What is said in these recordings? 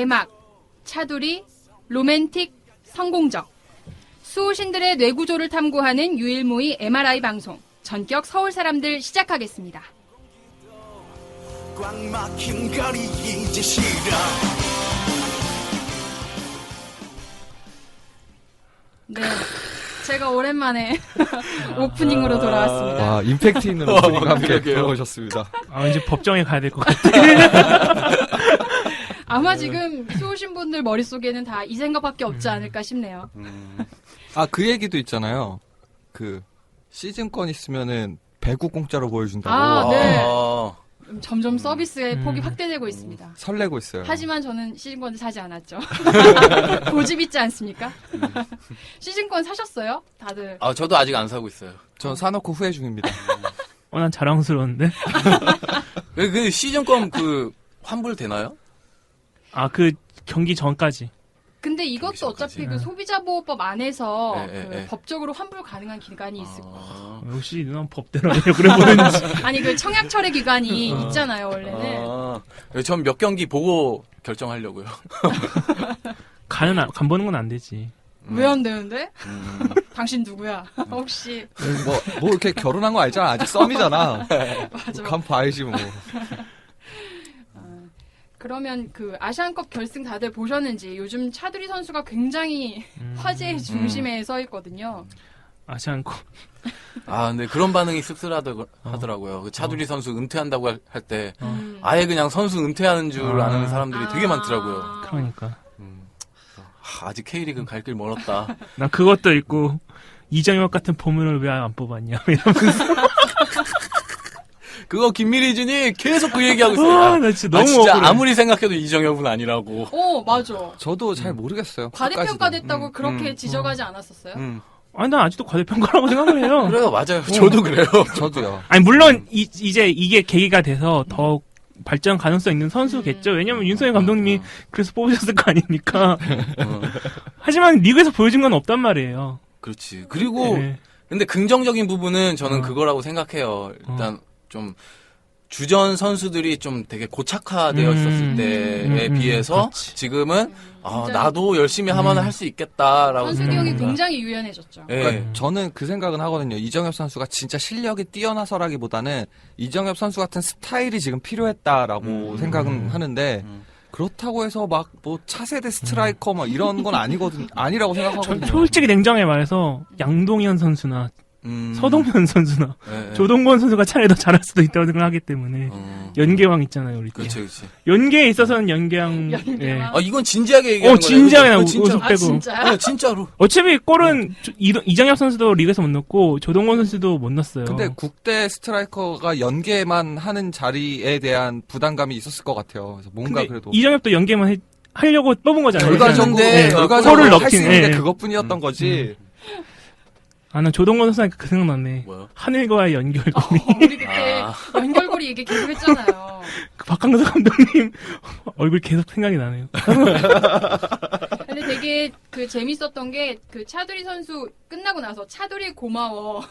개막, 차두리, 로맨틱, 성공적. 수호신들의 뇌구조를 탐구하는 유일무이 MRI 방송. 전격 서울 사람들 시작하겠습니다. 꽉 막힌 거리 이제 싫어. 네, 제가 오랜만에 오프닝으로 돌아왔습니다. 와, 임팩트 있는 오프닝과 함께 들어오셨습니다. 이제 법정에 가야 될 것 같아요. 아마 지금 수호신 분들 머릿속에는 다 이 생각밖에 없지 않을까 싶네요. 아, 그 얘기도 있잖아요. 그 시즌권 있으면은 배구 공짜로 보여준다고. 아, 네. 아, 점점 서비스의 폭이 확대되고 있습니다. 설레고 있어요. 하지만 저는 시즌권 사지 않았죠. 고집 있지 않습니까? 시즌권 사셨어요? 다들. 저도 아직 안 사고 있어요. 전 사놓고 후회 중입니다. 난 자랑스러운데. 그 시즌권 환불 되나요? 그 경기 전까지. 근데 이것도 어차피 그 소비자보호법 안에서 네. 법적으로 환불 가능한 기간이 있을 거예요. 역시 누나 법대로 하려고 그래 보는지. 아니 그 청약 철회 기간이 있잖아요 원래는. 전 몇 경기 보고 결정하려고요. 간 보는 건 안 되지. 왜 안 되는데? 당신 누구야? 혹시 뭐 이렇게 결혼한 거 알잖아. 아직 썸이잖아. 맞아. 간 봐야지 뭐. 그러면 그 아시안컵 결승 다들 보셨는지 요즘 차두리 선수가 굉장히 화제의 중심에 서 있거든요. 아시안컵. 근데 그런 반응이 씁쓸하더라고요. 그 차두리 선수 은퇴한다고 할 때 아예 그냥 선수 은퇴하는 줄 아는 사람들이 되게 많더라고요. 그러니까. 아직 K리그 갈 길 멀었다. 난 그것도 있고 이정엽 같은 포문을 왜 안 뽑았냐 이러면서. 그거 김미리준이 계속 그 얘기하고 있어요. 나 진짜 너무 진짜 억울해. 아무리 생각해도 이정엽은 아니라고. 맞아. 저도 잘 모르겠어요. 과대평가됐다고 그렇게 지적하지 않았었어요? 난 아직도 과대평가라고 생각을 해요. 그래요, 맞아요. 저도 그래요. 저도요. 물론 이제 이게 계기가 돼서 더 발전 가능성 있는 선수겠죠. 왜냐면 윤석열 감독님이 그래서 뽑으셨을 거 아닙니까. 하지만 리그에서 보여준 건 없단 말이에요. 그렇지. 그리고 네. 근데 긍정적인 부분은 저는 그거라고 생각해요. 일단 좀 주전 선수들이 좀 되게 고착화되어 있었을 때에 비해서 그렇지. 지금은 굉장히 나도 열심히 하면 할 수 있겠다라고 선수 기억이 생각합니다. 굉장히 유연해졌죠. 예. 그러니까 저는 그 생각은 하거든요. 이정엽 선수가 진짜 실력이 뛰어나서라기보다는 이정엽 선수 같은 스타일이 지금 필요했다라고 생각은 하는데 그렇다고 해서 막 뭐 차세대 스트라이커 막 이런 건 아니라고 생각하거든요. 솔직히 냉정하게 말해서 양동현 선수나 서동현 선수나 예. 조동건 선수가 차라리 더 잘할 수도 있다고 생각하기 때문에 연계왕 있잖아요 우리 팀. 그렇지. 연계에 있어서는 연계왕. 연계왕? 이건 진지하게 얘기하는 거예요. 진지하게 나 진짜. 웃음 빼고. 진짜요? 진짜로. 어차피 골은 이정엽 선수도 리그에서 못 넣고 조동건 선수도 못 넣었어요. 근데 국대 스트라이커가 연계만 하는 자리에 대한 부담감이 있었을 것 같아요. 그래서 뭔가 근데 그래도 이정엽도 연계만 하려고 뽑은 거잖아요. 결과적으로 네. 결과적으로 골을 할 수 넣긴, 있는 게 예. 그것뿐이었던 거지. 난 조동건 선수니까 그 생각났네. 뭐요? 하늘과의 연결고리. 우리 그때 연결고리 얘기 계속 했잖아요. 그 박강서 감독님 얼굴 계속 생각이 나네요. 근데 되게 재밌었던 게 차두리 선수 끝나고 나서 차두리 고마워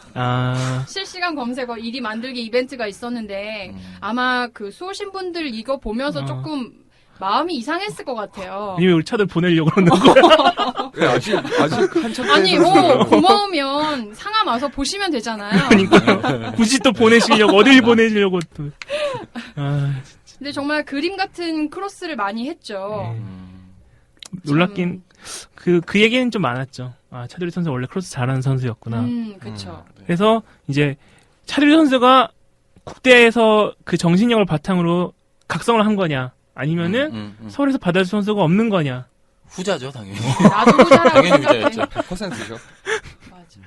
실시간 검색어 1위 만들기 이벤트가 있었는데 아마 수호신 분들 이거 보면서 조금 마음이 이상했을 것 같아요. 왜 우리 차들 보내려고 그러는 거야? 네, 아직 한참 아니, 고마우면 상암 와서 보시면 되잖아요. 그러니까 굳이 또 보내시려고 어딜 보내시려고 또. 근데 정말 그림 같은 크로스를 많이 했죠. 놀랍긴 그 얘기는 좀 많았죠. 차두리 선수 원래 크로스 잘하는 선수였구나. 그렇죠. 그래서 이제 차두리 선수가 국대에서 그 정신력을 바탕으로 각성을 한 거냐, 아니면은 서울에서 받아줄 선수가 없는 거냐. 후자죠, 당연히. 나도 후자라고 당연히 생각해. 후자였죠. 100%죠. 맞아.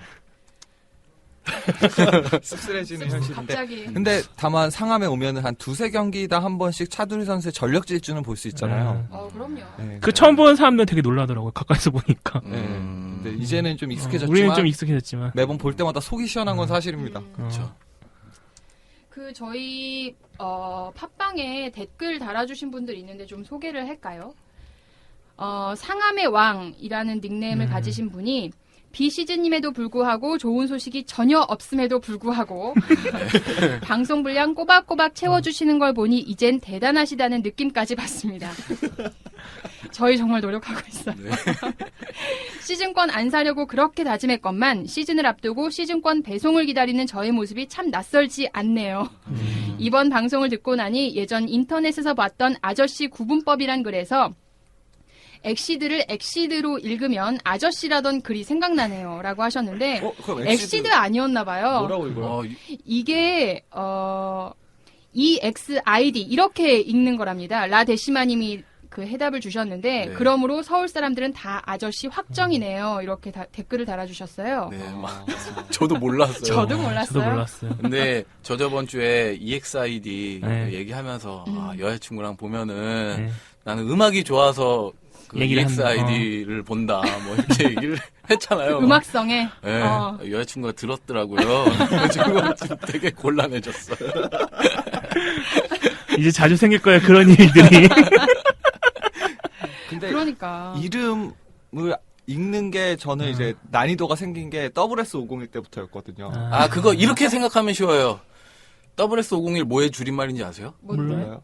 씁쓸해지는 현실인데. 갑자기. 근데 다만 상암에 오면은 한 두세 경기당 한 번씩 차두리 선수의 전력 질주는 볼 수 있잖아요. 그럼요. 네. 그 처음 보는 사람들은 되게 놀라더라고요. 가까이서 보니까. 네. 근데 이제는 좀 익숙해졌지만 우리는 좀 익숙해졌지만 매번 볼 때마다 속이 시원한 건 사실입니다. 그렇죠. 저희 팟빵에 댓글 달아주신 분들 있는데 좀 소개를 할까요? 상암의 왕이라는 닉네임을 가지신 분이 비시즌임에도 불구하고 좋은 소식이 전혀 없음에도 불구하고 방송 분량 꼬박꼬박 채워주시는 걸 보니 이젠 대단하시다는 느낌까지 받습니다. 저희 정말 노력하고 있어요. 네. 시즌권 안 사려고 그렇게 다짐했건만 시즌을 앞두고 시즌권 배송을 기다리는 저의 모습이 참 낯설지 않네요. 이번 방송을 듣고 나니 예전 인터넷에서 봤던 아저씨 구분법이란 글에서 엑시드를 엑시드로 읽으면 아저씨라던 글이 생각나네요. 라고 하셨는데 그럼 엑시드 아니었나 봐요. 뭐라고 읽어요? 어, 이게 EXID 이렇게 읽는 거랍니다. 라데시마님이 그 해답을 주셨는데 네. 그러므로 서울 사람들은 다 아저씨 확정이네요. 이렇게 댓글을 달아주셨어요. 네, 저도 몰랐어요. 저도 몰랐어요. 저도 몰랐어요. 근데 저 저번 주에 EXID 네. 얘기하면서 여자친구랑 보면은 네. 나는 음악이 좋아서 그 얘기를 EXID를 본다 뭐 이렇게 얘기를 했잖아요. 음악성에 네, 여자친구가 들었더라고요. 그래가지고 지금 되게 곤란해졌어요. 이제 자주 생길 거야 그런 일들이. 근데 그러니까 이름을 읽는 게 저는 이제 난이도가 생긴 게 WS501 때부터였거든요. 아 그거 이렇게 생각하면 쉬워요. WS501 뭐의 줄임말인지 아세요? 뭔데? 몰라요?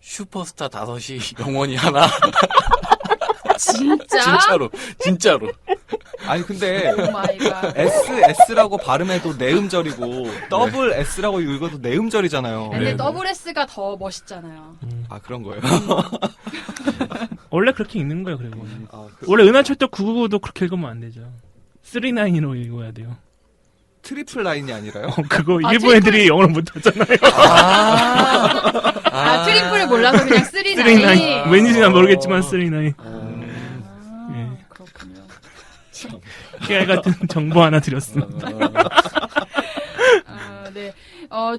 슈퍼스타 5이 영원히 하나. 진짜? 진짜로. 아니 근데 오 마이 갓. S라고 발음해도 내음절이고 더블 S라고 읽어도 내음절이잖아요. 근데 네. 더블 S가 더 멋있잖아요. 아 그런 거예요? 원래 그렇게 읽는 거예요. 그리고 아, 원래 은하철도 999도 그렇게 읽으면 안 되죠. 39로 읽어야 돼요. 트리플 라인이 아니라요? 그거 아, 일본 애들이 영어를 못하잖아요. 트리플을 몰라서 그냥 39. 39. 왠지 난 모르겠지만 39. 그렇군요. 깨알 같은 정보 하나 드렸습니다. 네.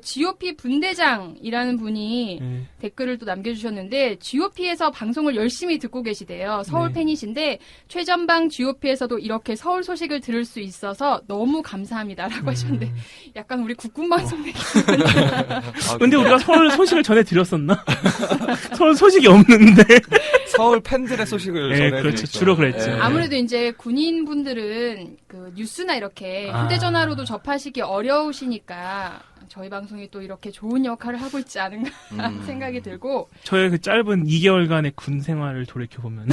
GOP 분대장이라는 분이 네. 댓글을 또 남겨주셨는데 GOP에서 방송을 열심히 듣고 계시대요. 서울 네. 팬이신데 최전방 GOP에서도 이렇게 서울 소식을 들을 수 있어서 너무 감사합니다라고 하셨는데 약간 우리 국군 방송 느낌. 근데 우리가 서울 소식을 전해드렸었나? 서울 소식이 없는데. 서울 팬들의 소식을 네, 전해드리죠. 그렇죠. 주로 그랬죠. 네. 아무래도 이제 군인분들은 그 뉴스나 이렇게 아. 휴대전화로도 접하시기 어려우시니까 저희 방송이 또 이렇게 좋은 역할을 하고 있지 않은가 생각이 들고 저의 그 짧은 2개월간의 군 생활을 돌이켜보면.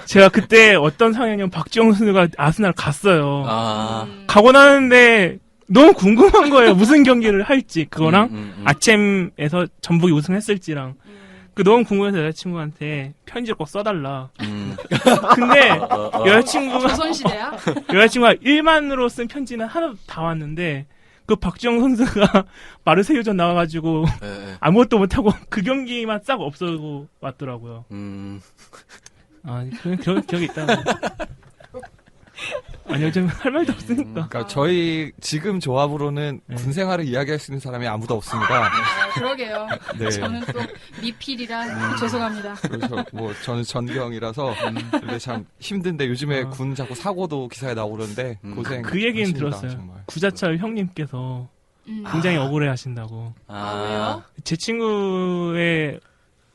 제가 그때 어떤 상황이냐면 박지영 선수가 아스날 갔어요. 가고 나는데 너무 궁금한 거예요. 무슨 경기를 할지. 그거랑 아챔에서 전북이 우승했을지랑. 그 너무 궁금해서 여자친구한테 편지를 꼭 써달라. 근데 여자친구가 조선시대야? 1만으로 쓴 편지는 하나도 다 왔는데 그 박지영 선수가 마르세유전 나와가지고 네. 아무것도 못하고 그 경기만 싹 없어지고 왔더라고요. 아, 그런 기억이 있다. 아니, 요즘 할 말도 없으니까. 그러니까 저희 지금 조합으로는 군 생활을 이야기할 수 있는 사람이 아무도 없습니다. 그러게요. 네. 저는 또 미필이라 죄송합니다. 그래서 뭐 저는 전경이라서 근데 참 힘든데 요즘에 군 자꾸 사고도 기사에 나오고 그러는데 고생. 그 얘기는 하십니다, 들었어요. 정말. 구자철 형님께서 굉장히 억울해 하신다고. 왜요? 제 친구의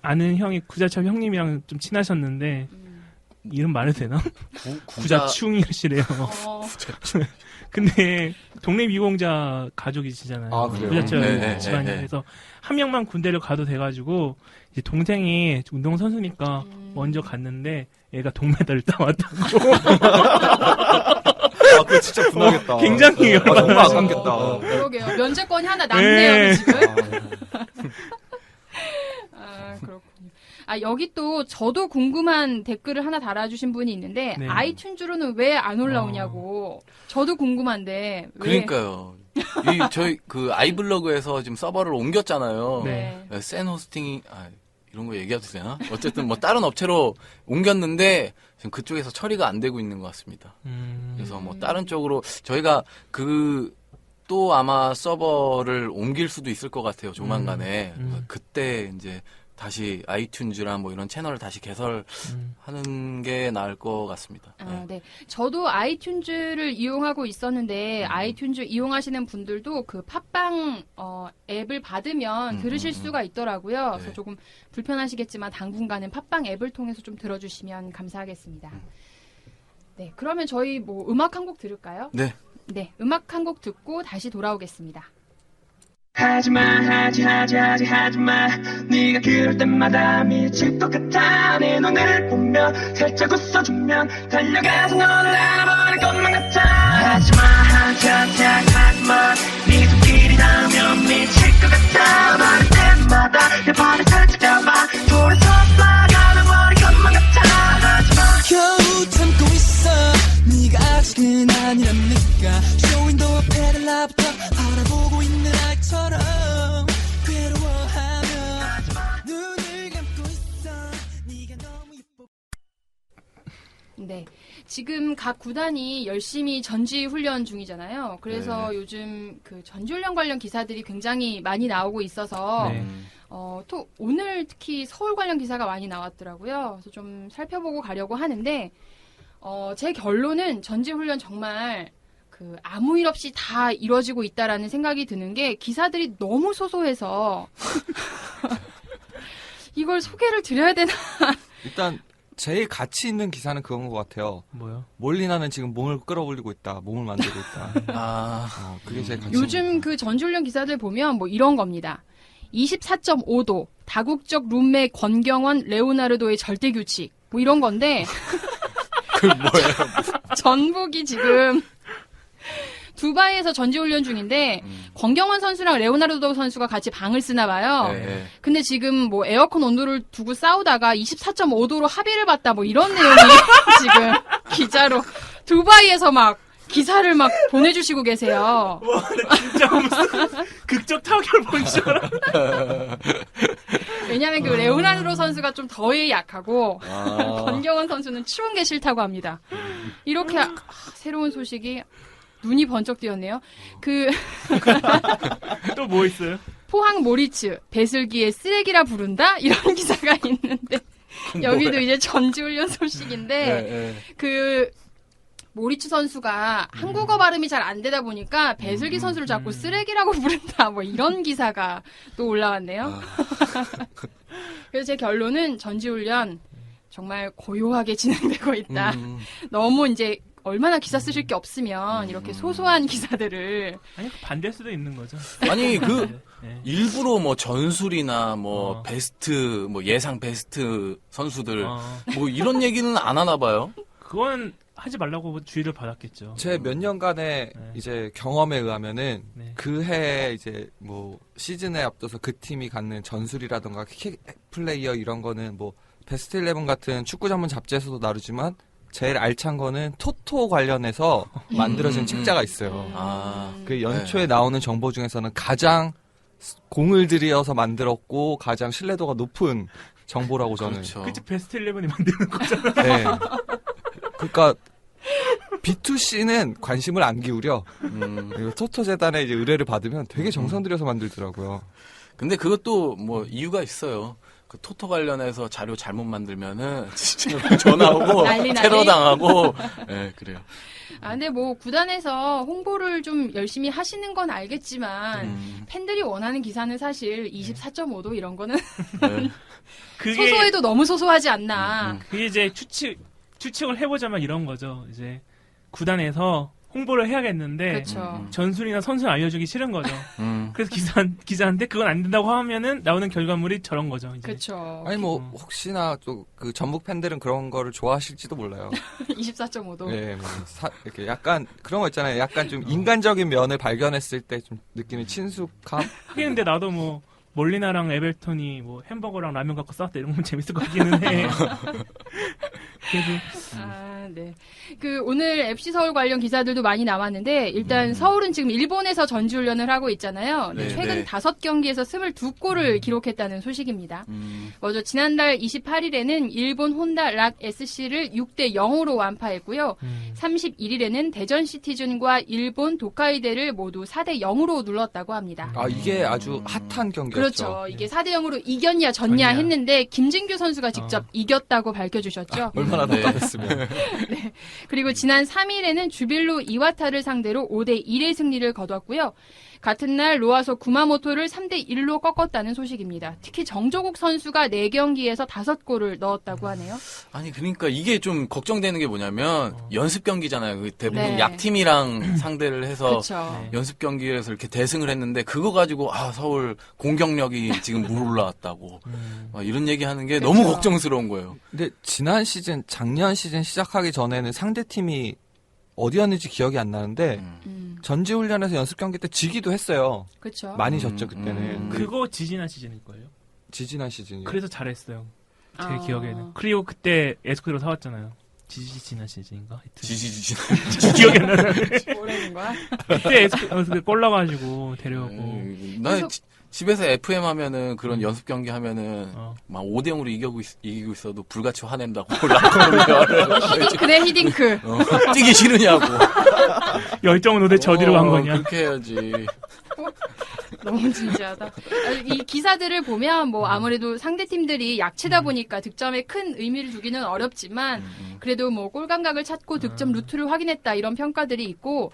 아는 형이 구자철 형님이랑 좀 친하셨는데, 이름 말해도 되나? 구자충이시래요. 근데 동네 미공자 가족이시잖아요. 아, 그래요? 구자철 네, 집안이. 네, 네. 그래서 한 명만 군대를 가도 돼가지고 이제 동생이 운동선수니까 먼저 갔는데 얘가 동메달을 따왔다고. 아, 그거 진짜 분하겠다. 굉장히 아, 정말 아깝겠다. 그러게요. 면제권이 하나 남네요, 네. 지금. 그렇군요. 여기 또 저도 궁금한 댓글을 하나 달아주신 분이 있는데 네. 아이튠즈로는 왜 안 올라오냐고. 저도 궁금한데 왜? 그러니까요. 저희 그 아이블로그에서 지금 서버를 옮겼잖아요. 네. 센 호스팅이 이런 거 얘기해도 되나? 어쨌든 뭐 다른 업체로 옮겼는데 지금 그쪽에서 처리가 안 되고 있는 것 같습니다. 그래서 뭐 다른 쪽으로 저희가 또 아마 서버를 옮길 수도 있을 것 같아요. 조만간에. 그때 이제 다시 아이튠즈랑 뭐 이런 채널을 다시 개설하는 게 나을 것 같습니다. 네. 저도 아이튠즈를 이용하고 있었는데 아이튠즈 이용하시는 분들도 그 팟빵 앱을 받으면 들으실 수가 있더라고요. 그래서 조금 불편하시겠지만 당분간은 팟빵 앱을 통해서 좀 들어주시면 감사하겠습니다. 네, 그러면 저희 뭐 음악 한 곡 들을까요? 네. 네, 음악 한 곡 듣고 다시 돌아오겠습니다. 하지마 네가 그럴 때마다 미칠 것 같아 내 눈을 보며 살짝 웃어주면 달려가서 너를 알아버릴 것만 같아 하지마 네 손길이 닿으면 미칠 것 같아 말할 때마다 내 발을 살짝 잡아 돌아서 나가버릴 것만 같아 하지마 겨우 참고 있어 네가 아직은 아니랍니까 쇼윈도 앞에 나부터 바라보고 있는 아이처럼 괴로워하며 눈을 감고 있어 네가 너무 예뻐 네. 지금 각 구단이 열심히 전지 훈련 중이잖아요. 그래서 네. 요즘 그 전지 훈련 관련 기사들이 굉장히 많이 나오고 있어서 네. 또 오늘 특히 서울 관련 기사가 많이 나왔더라고요. 그래서 좀 살펴보고 가려고 하는데 제 결론은 전지 훈련 정말 그 아무 일 없이 다 이루어지고 있다라는 생각이 드는 게 기사들이 너무 소소해서 이걸 소개를 드려야 되나? 일단 제일 가치 있는 기사는 그건 것 같아요. 뭐요? 몰리나는 지금 몸을 끌어올리고 있다. 몸을 만들고 있다. 그게 제일 가치 있는 요즘 그 전지훈련 기사들 보면 뭐 이런 겁니다. 24.5도, 다국적 룸메 권경원, 레오나르도의 절대 규칙. 뭐 이런 건데. 그 뭐예요? 전북이 지금 두바이에서 전지훈련 중인데 권경원 선수랑 레오나르도 선수가 같이 방을 쓰나 봐요. 네. 근데 지금 뭐 에어컨 온도를 두고 싸우다가 24.5도로 합의를 봤다 뭐 이런 내용이 지금 기자로 두바이에서 막 기사를 막 보내주시고 계세요. 와, 진짜 무슨 극적 타결 본 줄 알아. 왜냐하면 그 레오나르도 선수가 좀 더위에 약하고 권경원 선수는 추운 게 싫다고 합니다. 이렇게 새로운 소식이 눈이 번쩍 띄었네요. 또 뭐 있어요? 포항 모리츠 배슬기에 쓰레기라 부른다 이런 기사가 있는데 여기도 이제 전지훈련 소식인데 그 모리츠 선수가 한국어 발음이 잘 안 되다 보니까 배슬기 선수를 자꾸 쓰레기라고 부른다 뭐 이런 기사가 또 올라왔네요. 그래서 제 결론은 전지훈련 정말 고요하게 진행되고 있다. 너무 이제 얼마나 기사 쓰실 게 없으면 이렇게 소소한 기사들을 아니 반대일 수도 있는 거죠. 아니 네. 일부러 뭐 전술이나 뭐 베스트 뭐 예상 베스트 선수들 뭐 이런 얘기는 안 하나 봐요. 그건 하지 말라고 주의를 받았겠죠. 제 몇 년간의 이제 경험에 의하면은 네. 그 해 이제 뭐 시즌에 앞서서 그 팀이 갖는 전술이라던가 킥 플레이어 이런 거는 뭐 베스트 11 같은 축구 전문 잡지에서도 나르지만 제일 알찬 거는 토토 관련해서 만들어진 책자가 있어요. 그 연초에 나오는 정보 중에서는 가장 공을 들여서 만들었고 가장 신뢰도가 높은 정보라고 저는. 그렇죠. 그치 베스트 11이 만드는 거잖아. 네. 그러니까 B2C는 관심을 안 기울여. 그리고 토토 재단의 이제 의뢰를 받으면 되게 정성 들여서 만들더라고요. 근데 그것도 뭐 이유가 있어요. 그 토토 관련해서 자료 잘못 만들면은 진짜 전화 오고 난리. 테러 당하고 네, 그래요. 근데 뭐 구단에서 홍보를 좀 열심히 하시는 건 알겠지만 팬들이 원하는 기사는 사실 24.5도 이런 거는 네. 그게 소소해도 너무 소소하지 않나. 그게 이제 추측을 해보자면 이런 거죠. 이제 구단에서 홍보를 해야겠는데 그렇죠. 전술이나 선수를 알려주기 싫은 거죠. 그래서 기자한테 그건 안 된다고 하면은 나오는 결과물이 저런 거죠. 이제. 그렇죠. 아니 뭐 혹시나 또 그 전북 팬들은 그런 거를 좋아하실지도 몰라요. 24.5도. 네, 뭐 이렇게 약간 그런 거 있잖아요. 약간 좀 인간적인 면을 발견했을 때 좀 느끼는 친숙함. 하긴 근데 나도 뭐 몰리나랑 에벨턴이 뭐 햄버거랑 라면 갖고 싸웠다 이런 건 재밌을 것 같기는 해. 그래도 네. 그 오늘 FC 서울 관련 기사들도 많이 나왔는데 일단 서울은 지금 일본에서 전지훈련을 하고 있잖아요. 네, 최근 네. 5경기에서 22골을 기록했다는 소식입니다. 먼저 지난달 28일에는 일본 혼다 락 SC를 6대 0으로 완파했고요. 31일에는 대전 시티즌과 일본 도카이데를 모두 4대 0으로 눌렀다고 합니다. 아 이게 아주 핫한 경기였죠. 그렇죠. 이게 4대 0으로 이겼냐 졌냐 했는데 김진규 선수가 직접 이겼다고 밝혀주셨죠. 얼마나 답답했으면. 네. 그리고 지난 3일에는 주빌로 이와타를 상대로 5대 1의 승리를 거뒀고요. 같은 날 로아소 구마모토를 3대1로 꺾었다는 소식입니다. 특히 정조국 선수가 4경기에서 5골을 넣었다고 하네요. 아니 그러니까 이게 좀 걱정되는 게 뭐냐면 연습 경기잖아요. 그 대부분 네. 약팀이랑 상대를 해서 그렇죠. 연습 경기에서 이렇게 대승을 했는데 그거 가지고 서울 공격력이 지금 물 올라왔다고 막 이런 얘기하는 게 너무 그렇죠. 걱정스러운 거예요. 근데 작년 시즌 시작하기 전에는 상대 팀이 어디였는지 기억이 안 나는데 전지훈련에서 연습 경기 때 지기도 했어요. 그렇죠. 많이 졌죠 그때는. 그거 지지난 시즌일 거예요. 지지난 시즌이요. 그래서 잘했어요. 제 아. 기억에는. 그리고 그때 에스쿠데로 사왔잖아요. 지지난 시즌인가? 하여튼. 지지지지. 기억이 안 나는데. 뭐라는 거야? 그때 에스쿠데 골 나가지고 데려오고. 나 그래서- 집에서 FM 하면은 그런 연습 경기 하면은 어. 막 5대0으로 이기고 있어도 불같이 화낸다고 올라오면 히딩크네 히딩크. 뛰기 싫으냐고. 열정은 도대체 어디로 간 거냐. 그렇게 해야지. 너무 진지하다. 이 기사들을 보면 뭐 아무래도 상대 팀들이 약체다 보니까 득점에 큰 의미를 두기는 어렵지만 그래도 뭐 골 감각을 찾고 득점 루트를 확인했다 이런 평가들이 있고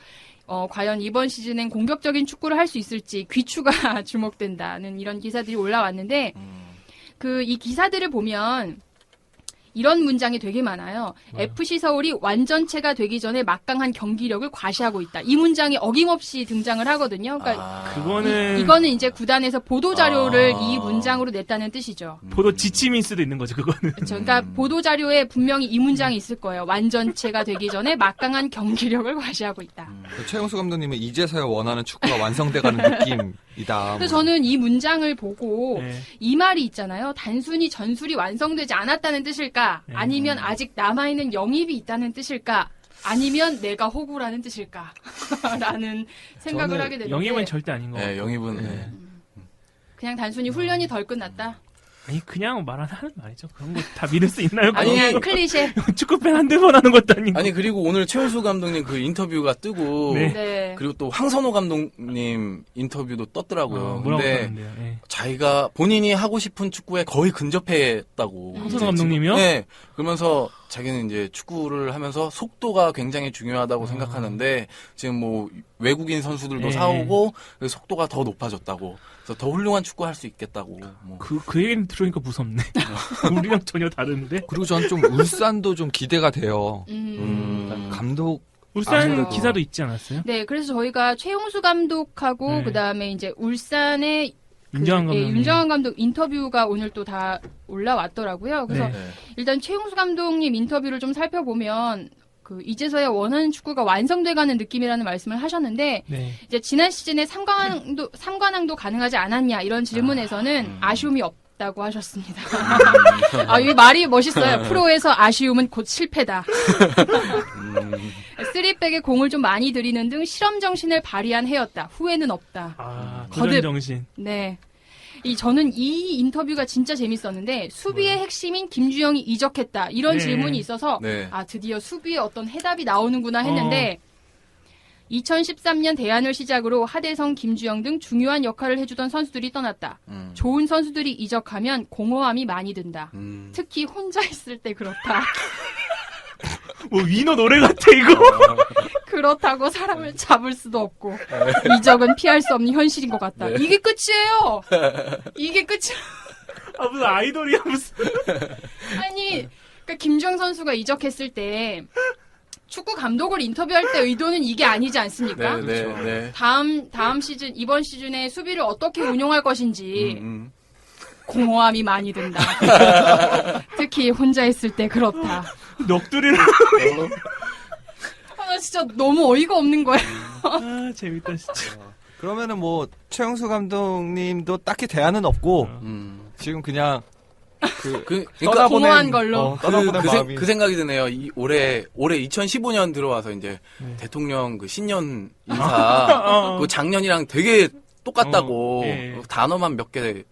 과연 이번 시즌엔 공격적인 축구를 할 수 있을지 귀추가 주목된다는 이런 기사들이 올라왔는데 이 기사들을 보면 이런 문장이 되게 많아요. FC 서울이 완전체가 되기 전에 막강한 경기력을 과시하고 있다. 이 문장이 어김없이 등장을 하거든요. 그러니까 그거는 이거는 이제 구단에서 보도 자료를 아. 이 문장으로 냈다는 뜻이죠. 보도 지침일 수도 있는 거죠, 그거는. 그렇죠. 그러니까 보도 자료에 분명히 이 문장이 있을 거예요. 완전체가 되기 전에 막강한 경기력을 과시하고 있다. 최용수 감독님은 이제서야 원하는 축구가 완성돼가는 느낌이다. 그래서 저는 이 문장을 보고 네. 이 말이 있잖아요. 단순히 전술이 완성되지 않았다는 뜻일까? 아니면 아직 남아있는 영입이 있다는 뜻일까? 아니면 내가 호구라는 뜻일까? 라는 생각을 저는 하게 되는데 영입은 절대 아닌 거 같아요. 네, 영입은 네. 그냥 단순히 훈련이 덜 끝났다. 아니, 그냥 하는 말이죠. 그런 거 다 믿을 수 있나요? 아니 아니, 그냥 클리셰. 축구팬 한두 번 하는 것도 아니고. 아니 그리고 오늘 최은수 감독님 그 인터뷰가 뜨고 네. 네. 그리고 또 황선호 감독님 인터뷰도 떴더라고요. 뭐라고 근데 하는데요? 예. 자기가 본인이 하고 싶은 축구에 거의 근접했다고. 황선호 이제 감독님이요? 지금, 네. 그러면서 자기는 이제 축구를 하면서 속도가 굉장히 중요하다고 생각하는데 지금 뭐 외국인 선수들도 예. 사오고 그래서 속도가 더 높아졌다고. 그래서 더 훌륭한 축구 할 수 있겠다고. 뭐. 그 얘기는 들으니까 무섭네. 우리랑 전혀 다른데? 그리고 전 좀 울산도 좀 기대가 돼요. 감독 울산 아무래도- 기사도 있지 않았어요? 네, 그래서 저희가 최용수 감독하고 네. 그다음에 이제 울산의 윤정한 감독님. 윤정한 감독 인터뷰가 오늘 또 다 올라왔더라고요. 그래서 네. 네. 일단 최용수 감독님 인터뷰를 좀 살펴보면 이제서야 원하는 축구가 완성돼가는 느낌이라는 말씀을 하셨는데 네. 이제 지난 시즌에 삼관왕도 가능하지 않았냐 이런 질문에서는 아쉬움이 없다고 하셨습니다. 이 말이 멋있어요. 프로에서 아쉬움은 곧 실패다. 쓰리백에 공을 좀 많이 들이는 등 실험 정신을 발휘한 해였다. 후회는 없다. 도전 거듭. 정신. 네. 저는 이 인터뷰가 진짜 재밌었는데 수비의 핵심인 김주영이 이적했다. 이런 네. 질문이 있어서 네. 드디어 수비에 어떤 해답이 나오는구나 했는데 2013년 대안을 시작으로 하대성, 김주영 등 중요한 역할을 해주던 선수들이 떠났다. 좋은 선수들이 이적하면 공허함이 많이 든다. 특히 혼자 있을 때 그렇다. 뭐 위너 노래 같아 이거. 그렇다고 사람을 잡을 수도 없고 이적은 피할 수 없는 현실인 것 같다. 네. 이게 끝이에요. 이게 끝이야. 무슨 아이돌이야 무슨. 아니, 그러니까 김주영 선수가 이적했을 때 축구 감독을 인터뷰할 때 의도는 이게 아니지 않습니까? 네, 네, 네. 다음 시즌, 이번 시즌에 수비를 어떻게 운용할 것인지 공허함이 많이 든다. 특히 혼자 있을 때 그렇다. 넋두리를. 나 진짜 너무 어이가 없는 거예요. 재밌다 진짜. 그러면은 뭐 최용수 감독님도 딱히 대안은 없고 지금 그냥 그러니까 떠나보낸 공허한 걸로. 떠나보낸 마음이 그 생각이 드네요. 올해 2015년 들어와서 이제 대통령 그 신년 인사 그 작년이랑 되게 똑같다고 예. 단어만 몇 개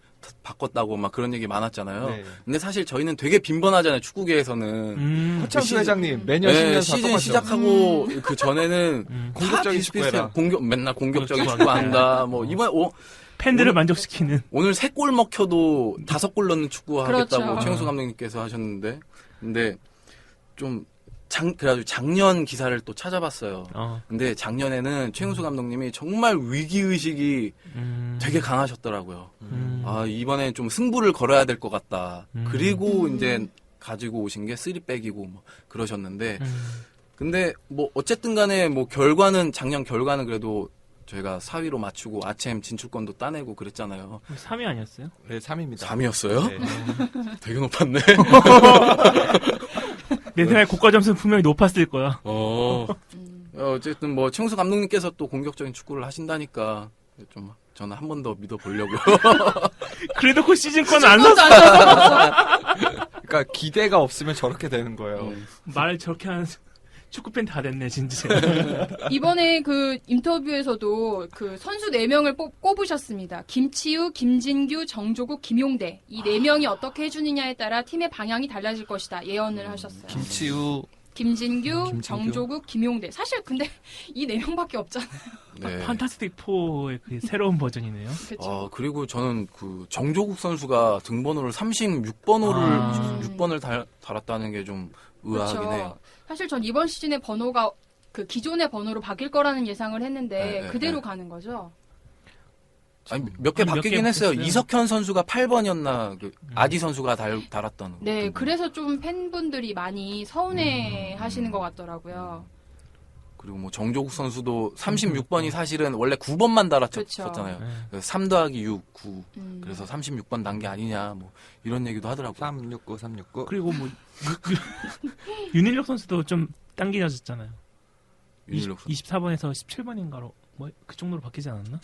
바꿨다고 막 그런 얘기 많았잖아요. 네. 근데 사실 저희는 되게 빈번하잖아요. 축구계에서는. 허창수 회장님 매년 네, 10년 시즌 시작하고 그 전에는 공격적인 축구해라. 맨날 공격적인 그렇죠. 축구한다. 뭐 이번 팬들을 오늘- 만족시키는. 오늘 3골 먹혀도 5골 넣는 축구 하겠다고 그렇죠. 최영수 감독님께서 하셨는데 근데 좀 그래가지고 작년 기사를 또 찾아봤어요. 근데 작년에는 최용수 감독님이 정말 위기의식이 되게 강하셨더라고요. 아, 이번에 좀 승부를 걸어야 될 것 같다. 그리고 이제 가지고 오신 게 3백이고 뭐 그러셨는데, 근데 뭐 어쨌든 간에 뭐 작년 결과는 그래도 저희가 4위로 맞추고 아챔 진출권도 따내고 그랬잖아요. 3위 아니었어요? 네, 3위입니다. 3위였어요? 네. 되게 높았네. 내 생각에 고가 점수는 분명히 높았을 거야. 어쨌든 뭐 최용수 감독님께서 또 공격적인 축구를 하신다니까 좀 저는 한 번 더 믿어보려고요. 그래도 그 시즌권은 안 샀어. 그러니까 기대가 없으면 저렇게 되는 거예요. 말을 저렇게 하는 축구팬 다 됐네, 진짜. 이번에 그 인터뷰에서도 그 선수 4명을 꼽으셨습니다. 김치우, 김진규, 정조국, 김용대. 이 4명이 어떻게 해주느냐에 따라 팀의 방향이 달라질 것이다. 예언을 하셨어요. 김치우, 김진규, 정조국, 김용대. 사실 근데 이 4명밖에 없잖아요. 네. 판타스틱 4의 그 새로운 버전이네요. 그렇죠. 그리고 저는 그 정조국 선수가 등번호를 36번호를 6번을 달았다는 게 좀 의아하긴 해요. 사실 전 이번 시즌의 번호가 그 기존의 번호로 바뀔 거라는 예상을 했는데 네, 그대로 네. 가는 거죠. 아니, 몇 개 바뀌긴 했어요. 바뀌었어요. 이석현 선수가 8번이었나, 아디 선수가 달았던. 네, 그래서 좀 팬분들이 많이 서운해 하시는 것 같더라고요. 그리고 뭐 정조국 선수도 36번이 사실은 원래 9번만 달았었잖아요. 그렇죠. 그래서 3 더하기 6, 9. 음. 그래서 36번 단 게 아니냐, 뭐, 이런 얘기도 하더라고요. 369, 369. 그리고 뭐 윤일록 선수도 좀 당겨졌잖아요. 윤일록 선수. 24번에서 17번인가로 뭐 그 정도로 바뀌지 않았나?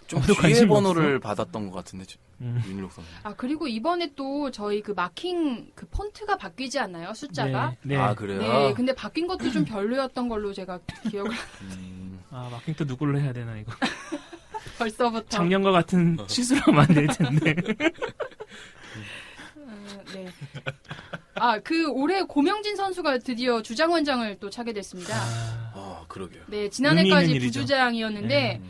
좀 아무도 뒤에 관심이 번호를 받았던 것 같은데, 윤일록 선수. 아, 그리고 이번에 또 저희 그 마킹 그 폰트가 바뀌지 않나요? 숫자가? 네. 아, 그래요? 네, 근데 바뀐 것도 좀 별로였던 걸로 제가 기억을 아, 마킹 또 누구로 해야 되나 이거. 벌써부터. 작년과 같은 실수를 하면 안 될 텐데. 네. 아, 그 올해 고명진 선수가 드디어 주장원장을 또 차게 됐습니다. 그러게요. 네, 의미 지난해까지 있는 일이죠. 부주장이었는데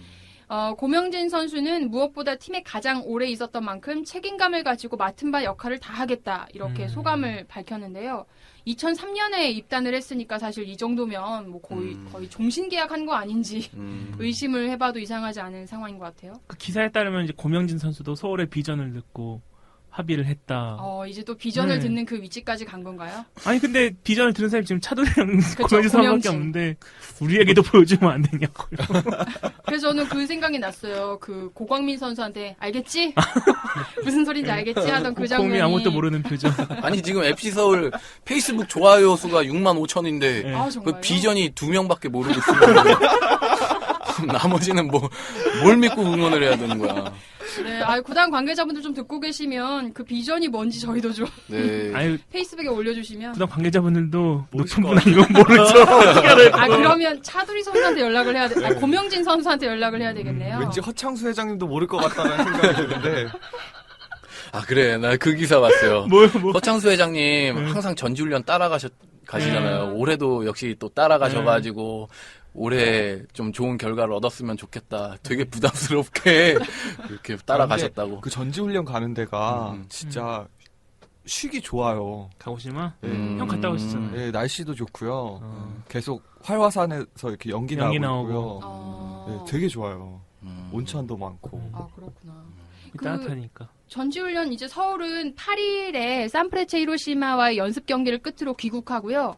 고명진 선수는 무엇보다 팀에 가장 오래 있었던 만큼 책임감을 가지고 맡은 바 역할을 다 하겠다 이렇게 소감을 밝혔는데요. 2003년에 입단을 했으니까 사실 이 정도면 뭐 거의 종신 계약한 거 아닌지 의심을 해봐도 이상하지 않은 상황인 것 같아요. 그 기사에 따르면 이제 고명진 선수도 서울의 비전을 듣고 합의를 했다. 이제 또 비전을 네. 듣는 그 위치까지 간 건가요? 아니 근데 비전을 들은 사람이 지금 차도령 그쵸, 고명진 선수밖에 고명진. 없는데 우리에게도 보여주면 안 되냐고. 그래서 저는 그 생각이 났어요. 그 고광민 선수한테 알겠지? 무슨 소린지 알겠지? 하던 그 장면이. 곰이 아무것도 모르는 표정. 아니, 지금 FC서울 페이스북 좋아요 수가 6만 5천인데, 네. 아, 그 정말요? 비전이 2명밖에 모르고 있어요. 나머지는 뭘 믿고 응원을 해야 되는 거야. 네, 구단 관계자분들 좀 듣고 계시면 그 비전이 뭔지 저희도 좀 네. 아유 페이스북에 올려주시면. 구단 관계자분들도 모르실 높은 분은 이건 모르죠. 어떻게 알아요? 그러면 차두리 선수한테 연락을 해야 돼. 고명진 선수한테 연락을 해야 되겠네요. 왠지 허창수 회장님도 모를 것 같다는 생각이 드는데. 그래. 나 그 기사 봤어요. 뭐. 허창수 회장님 항상 전지훈련 가시잖아요. 올해도 역시 또 따라가셔가지고 올해 좀 좋은 결과를 얻었으면 좋겠다. 되게 부담스럽게 이렇게 따라가셨다고. 그 전지훈련 가는 데가 진짜 쉬기 좋아요. 가고시마? 네. 형 갔다 오셨잖아요. 네, 날씨도 좋고요. 계속 활화산에서 이렇게 연기 연기 나오고요. 네, 되게 좋아요. 온천도 많고. 아, 그렇구나. 따뜻하니까. 전지훈련 이제 서울은 8일에 산프레체 히로시마와의 연습 경기를 끝으로 귀국하고요.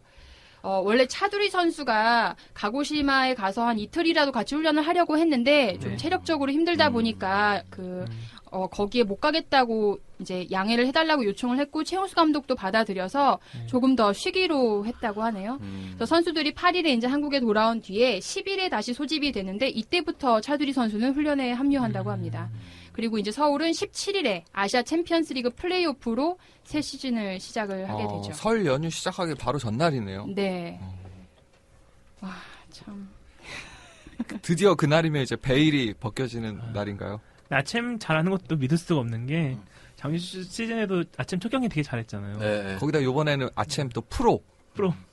원래 차두리 선수가 가고시마에 가서 한 이틀이라도 같이 훈련을 하려고 했는데 좀 체력적으로 힘들다 보니까 거기에 못 가겠다고 이제 양해를 해달라고 요청을 했고 최용수 감독도 받아들여서 조금 더 쉬기로 했다고 하네요. 그래서 선수들이 8일에 이제 한국에 돌아온 뒤에 10일에 다시 소집이 되는데 이때부터 차두리 선수는 훈련에 합류한다고 합니다. 그리고 이제 서울은 17일에 아시아 챔피언스리그 플레이오프로 새 시즌을 시작을 하게 되죠. 설 연휴 시작하기 바로 전날이네요. 네. 와, 참. 드디어 그날이면 이제 베일이 벗겨지는 날인가요? 아침 잘하는 것도 믿을 수가 없는 게 작년 시즌에도 아침 첫 경기 되게 잘했잖아요. 네. 거기다 이번에는 아침 또 프로.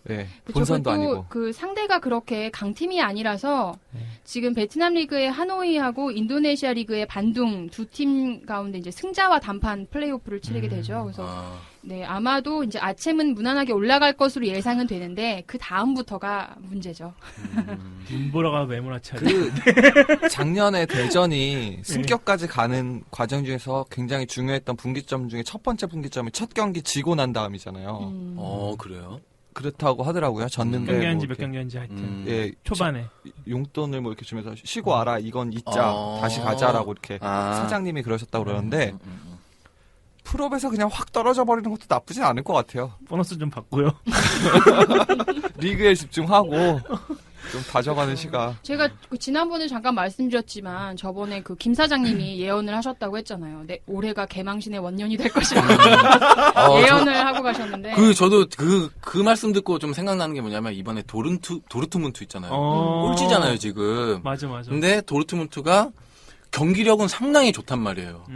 네, 본선도 아니고. 그 상대가 그렇게 강팀이 아니라서 지금 베트남 리그의 하노이하고 인도네시아 리그의 반둥 두 팀 가운데 이제 승자와 단판 플레이오프를 치르게 되죠. 그래서 네, 아마도 이제 아챔은 무난하게 올라갈 것으로 예상은 되는데 그 다음부터가 문제죠. 눈보라가 메모라치 작년에 대전이 승격까지 가는 과정 중에서 굉장히 중요했던 분기점 중에 첫 번째 분기점이 첫 경기 지고 난 다음이잖아요. 그래요? 그렇다고 하더라고요. 졌는데 몇 경기인지 뭐 몇 경기인지 하여튼 예, 초반에 용돈을 뭐 이렇게 주면서 쉬고 와라 이건 잊자 다시 가자라고 이렇게 사장님이 그러셨다고 그러는데 풀업에서 그냥 확 떨어져 버리는 것도 나쁘진 않을 것 같아요. 보너스 좀 받고요. 리그에 집중하고 좀 다져가는 시간. 제가 지난번에 잠깐 말씀드렸지만 저번에 그 김 사장님이 예언을 하셨다고 했잖아요. 네, 올해가 개망신의 원년이 될 것이라고 예언을 하고 가셨는데. 저도 그 말씀 듣고 좀 생각나는 게 뭐냐면 이번에 도르트문트 있잖아요. 꼴찌잖아요 지금. 맞아. 근데 도르트문트가 경기력은 상당히 좋단 말이에요.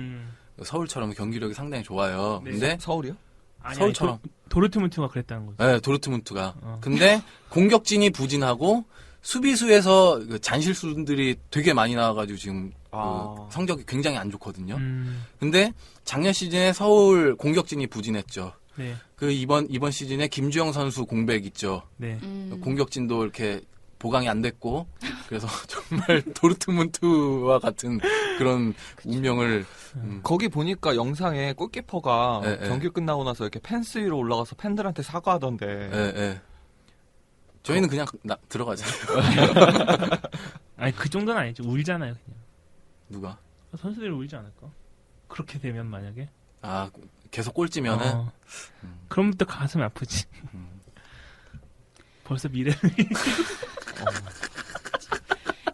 서울처럼 경기력이 상당히 좋아요. 네. 근데 서울이요? 서울처럼. 도르트문트가 그랬다는 거죠. 네, 도르트문트가. 근데 공격진이 부진하고 수비수에서 그 잔실수들이 되게 많이 나와가지고 지금 그 성적이 굉장히 안 좋거든요. 근데 작년 시즌에 서울 공격진이 부진했죠. 네. 그 이번 시즌에 김주영 선수 공백 있죠. 네. 공격진도 이렇게 보강이 안 됐고 그래서 정말 도르트문트와 같은 그런 운명을 거기 보니까 영상에 골키퍼가 예, 예. 경기 끝나고 나서 이렇게 펜스 위로 올라가서 팬들한테 사과하던데. 예. 저희는 그냥 들어가잖아요. 아니 그 정도는 아니죠. 울잖아요 그냥. 누가? 선수들이 울지 않을까? 그렇게 되면 만약에. 계속 꼴찌면은 그럼부터 가슴이 아프지. 벌써 미래를.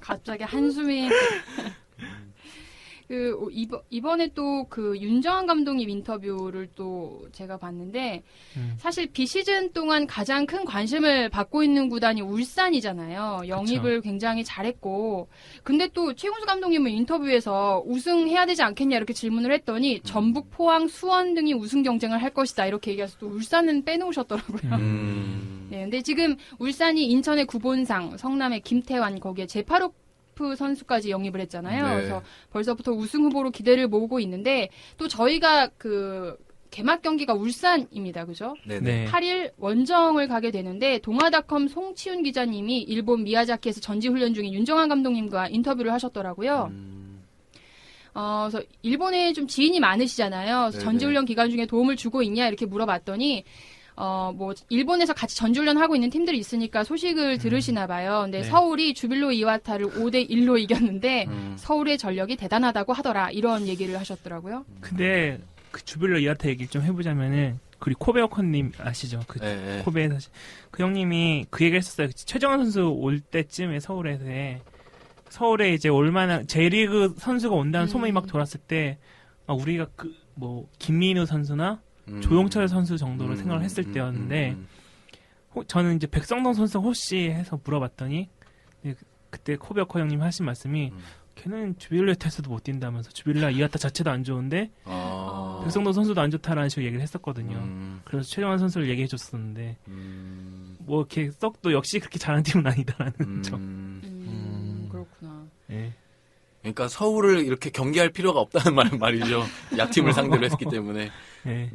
갑자기 한숨이. 이번에 또 그 윤정한 감독님 인터뷰를 또 제가 봤는데, 사실 비시즌 동안 가장 큰 관심을 받고 있는 구단이 울산이잖아요. 영입을 굉장히 잘했고. 근데 또 최용수 감독님은 인터뷰에서 우승해야 되지 않겠냐 이렇게 질문을 했더니, 전북, 포항, 수원 등이 우승 경쟁을 할 것이다 이렇게 얘기해서 또 울산은 빼놓으셨더라고요. 네, 근데 지금 울산이 인천의 구본상, 성남의 김태환, 거기에 제파로 선수까지 영입을 했잖아요. 네. 그래서 벌써부터 우승 후보로 기대를 모으고 있는데 또 저희가 그 개막 경기가 울산입니다. 그죠? 네. 8일 원정을 가게 되는데 동아닷컴 송치훈 기자님이 일본 미야자키에서 전지훈련 중인 윤정한 감독님과 인터뷰를 하셨더라고요. 그래서 일본에 좀 지인이 많으시잖아요. 그래서 전지훈련 기간 중에 도움을 주고 있냐 이렇게 물어봤더니 뭐 일본에서 같이 전지훈련 하고 있는 팀들이 있으니까 소식을 들으시나 봐요. 근데 서울이 주빌로 이와타를 5대1로 이겼는데 서울의 전력이 대단하다고 하더라. 이런 얘기를 하셨더라고요. 근데 그 주빌로 이와타 얘기를 좀 해보자면은 그리고 코베어컨님 아시죠? 그 코베 사실 그 형님이 그 얘기를 했었어요. 최정환 선수 올 때쯤에 서울에 이제 올만한 J리그 선수가 온다는 소문이 막 돌았을 때 우리가 그 뭐 김민우 선수나 조용철 선수 정도로 생각을 했을 때였는데 저는 이제 백성동 선수 혹시 해서 물어봤더니 그때 코베어커 형님 하신 말씀이 걔는 주빌로 이와타에서도 못 뛴다면서 주빌로 이와타 자체도 안 좋은데 백성동 선수도 안 좋다라는 식으로 얘기를 했었거든요. 그래서 최정환 선수를 얘기해 줬었는데 뭐 이렇게 썩 또 역시 그렇게 잘하는 팀은 아니다라는 점. 그렇구나. 네. 그러니까 서울을 이렇게 경기할 필요가 없다는 말이죠. 약팀을 상대로 했기 때문에. 네.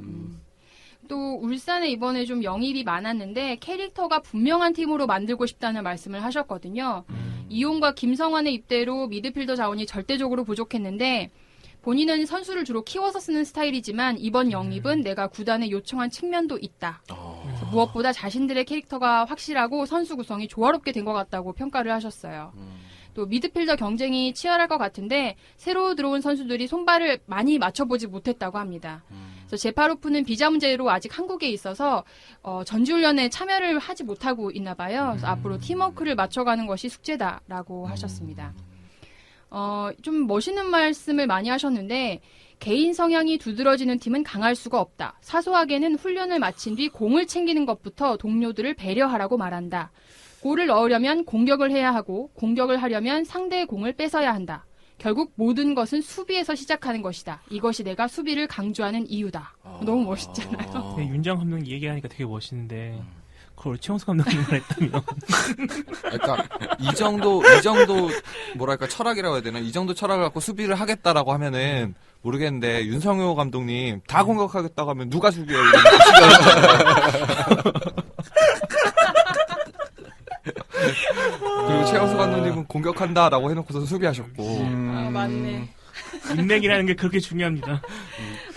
또 울산에 이번에 좀 영입이 많았는데 캐릭터가 분명한 팀으로 만들고 싶다는 말씀을 하셨거든요. 이용과 김성환의 입대로 미드필더 자원이 절대적으로 부족했는데 본인은 선수를 주로 키워서 쓰는 스타일이지만 이번 영입은 내가 구단에 요청한 측면도 있다. 그래서 무엇보다 자신들의 캐릭터가 확실하고 선수 구성이 조화롭게 된 것 같다고 평가를 하셨어요. 또 미드필더 경쟁이 치열할 것 같은데 새로 들어온 선수들이 손발을 많이 맞춰보지 못했다고 합니다. 그래서 제파로프는 비자 문제로 아직 한국에 있어서 전지훈련에 참여를 하지 못하고 있나 봐요. 그래서 앞으로 팀워크를 맞춰가는 것이 숙제다라고 하셨습니다. 좀 멋있는 말씀을 많이 하셨는데 개인 성향이 두드러지는 팀은 강할 수가 없다. 사소하게는 훈련을 마친 뒤 공을 챙기는 것부터 동료들을 배려하라고 말한다. 골을 넣으려면 공격을 해야 하고 공격을 하려면 상대의 공을 뺏어야 한다. 결국 모든 것은 수비에서 시작하는 것이다. 이것이 내가 수비를 강조하는 이유다. 너무 멋있잖아요. 네, 윤정 감독님 얘기하니까 되게 멋있는데 그걸 최용수 감독님만 했다면. 그러니까 이 정도 뭐랄까 철학이라고 해야 되나? 이 정도 철학을 갖고 수비를 하겠다라고 하면은 모르겠는데 윤성효 감독님 다 공격하겠다고 하면 누가 죽여요? 그리고 최영수 감독님은 공격한다라고 해놓고서 수비하셨고. 아, 맞네. 인맥이라는 게 그렇게 중요합니다.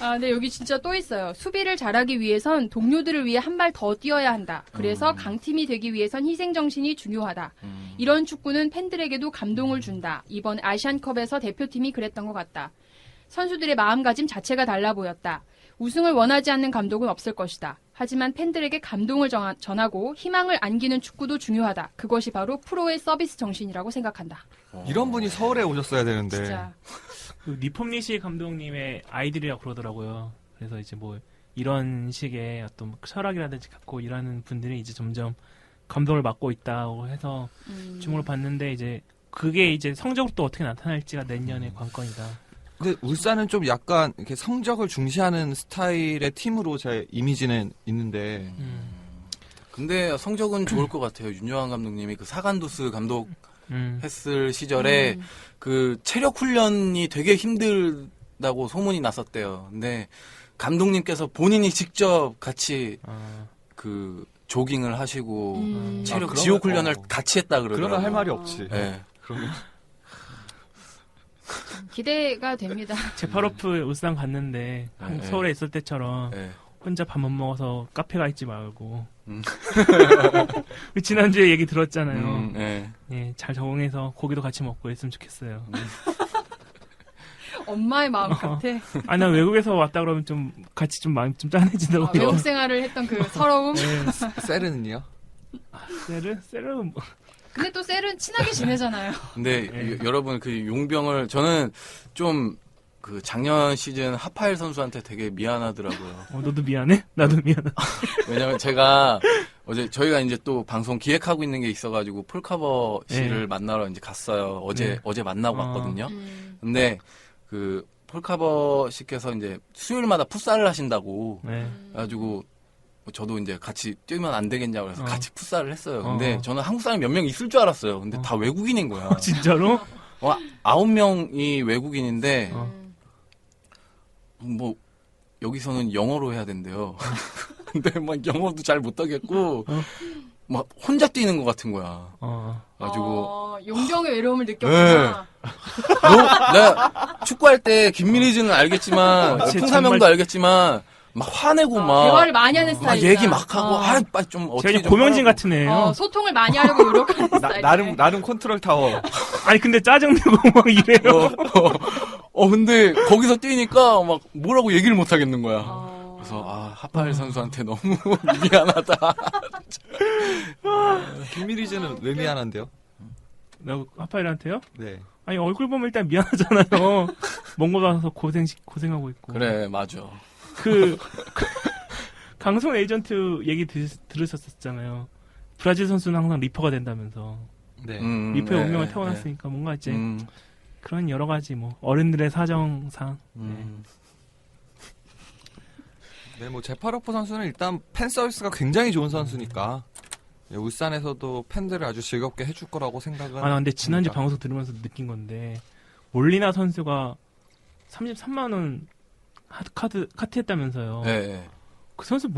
아, 근데 여기 진짜 또 있어요. 수비를 잘하기 위해선 동료들을 위해 한 발 더 뛰어야 한다. 그래서 강팀이 되기 위해선 희생정신이 중요하다. 이런 축구는 팬들에게도 감동을 준다. 이번 아시안컵에서 대표팀이 그랬던 것 같다. 선수들의 마음가짐 자체가 달라 보였다. 우승을 원하지 않는 감독은 없을 것이다. 하지만 팬들에게 감동을 전하고 희망을 안기는 축구도 중요하다. 그것이 바로 프로의 서비스 정신이라고 생각한다. 이런 분이 서울에 오셨어야 되는데. 진짜. 그 니폼니시 감독님의 아이들이라고 그러더라고요. 그래서 이제 뭐 이런 식의 어떤 철학이라든지 갖고 일하는 분들이 이제 점점 감독을 맡고 있다고 해서 주목을 받는데 이제 그게 이제 성적으로 또 어떻게 나타날지가 내년의 관건이다. 근데 울산은 좀 약간 이렇게 성적을 중시하는 스타일의 팀으로 제 이미지는 있는데. 근데 성적은 좋을 것 같아요. 윤여한 감독님이 그 사간도스 감독 했을 시절에 그 체력 훈련이 되게 힘들다고 소문이 났었대요. 근데 감독님께서 본인이 직접 같이 그 조깅을 하시고 체력 지옥 훈련을 같이 했다 그러더라고요. 그러면 할 말이 없지. 네. 그러면 기대가 됩니다. 제파로프 울산 갔는데 서울에 있을 때처럼 네. 혼자 밥 못 먹어서 카페 가 있지 말고 지난주에 얘기 들었잖아요. 네. 예, 잘 적응해서 고기도 같이 먹고 했으면 좋겠어요. 엄마의 마음 같아. 아, 난 외국에서 왔다 그러면 좀 같이 좀 마음이 좀 짠해지더라고요. 외국 생활을 했던 그 서러움. 세르는요? 셀은 뭐. 근데 또 셀은 친하게 지내잖아요. 근데 여러분 그 용병을 저는 좀 그 작년 시즌 하파엘 선수한테 되게 미안하더라고요. 너도 미안해? 나도 미안해. 왜냐면 제가 어제 저희가 이제 또 방송 기획하고 있는 게 있어가지고 폴카버 씨를 만나러 이제 갔어요. 어제 만나고 왔거든요. 근데 그 폴카버 씨께서 이제 수요일마다 풋살을 하신다고 그래가지고 저도 이제 같이 뛰면 안 되겠냐고 그래서 같이 풋살을 했어요. 근데 저는 한국 사람이 몇 명 있을 줄 알았어요. 근데 다 외국인인 거야. 진짜로? 9명이 외국인인데 뭐 여기서는 영어로 해야 된대요. 근데 막 영어도 잘 못하겠고 막 혼자 뛰는 것 같은 거야. 가지고 용병의 외로움을 느꼈구나. 내가 축구할 때 김민희즈는 알겠지만 풍사명도 알겠지만 막 화내고 막 대화를 많이 하는 스타일이야. 얘기 막 하고 빨리 좀 어떻게 제가 좀 고명진 하라고. 같은 애예요. 소통을 많이 하려고 노력하는 스타일. 나름 컨트롤 타워. 아니 근데 짜증내고 막 이래요. 근데 거기서 뛰니까 막 뭐라고 얘기를 못 하겠는 거야. 그래서 하파엘 선수한테 너무 미안하다. 김미리즈는 왜 미안한데요? 나 하파일한테요? 네. 아니 얼굴 보면 일단 미안하잖아요. 먼 곳 와서 고생하고 있고. 그래 맞아. 강성 에이전트 얘기 들으셨었잖아요. 브라질 선수는 항상 리퍼가 된다면서. 네. 리퍼의 운명을 태어났으니까 뭔가 이제 그런 여러 가지 뭐 어른들의 사정상. 네, 뭐 제파로프 선수는 일단 팬 서비스가 굉장히 좋은 선수니까 울산에서도 팬들을 아주 즐겁게 해줄 거라고 생각은. 근데 지난주 합니다. 방송 들으면서 느낀 건데 몰리나 선수가 33만 원 카트했다면서요. 네. 그 선수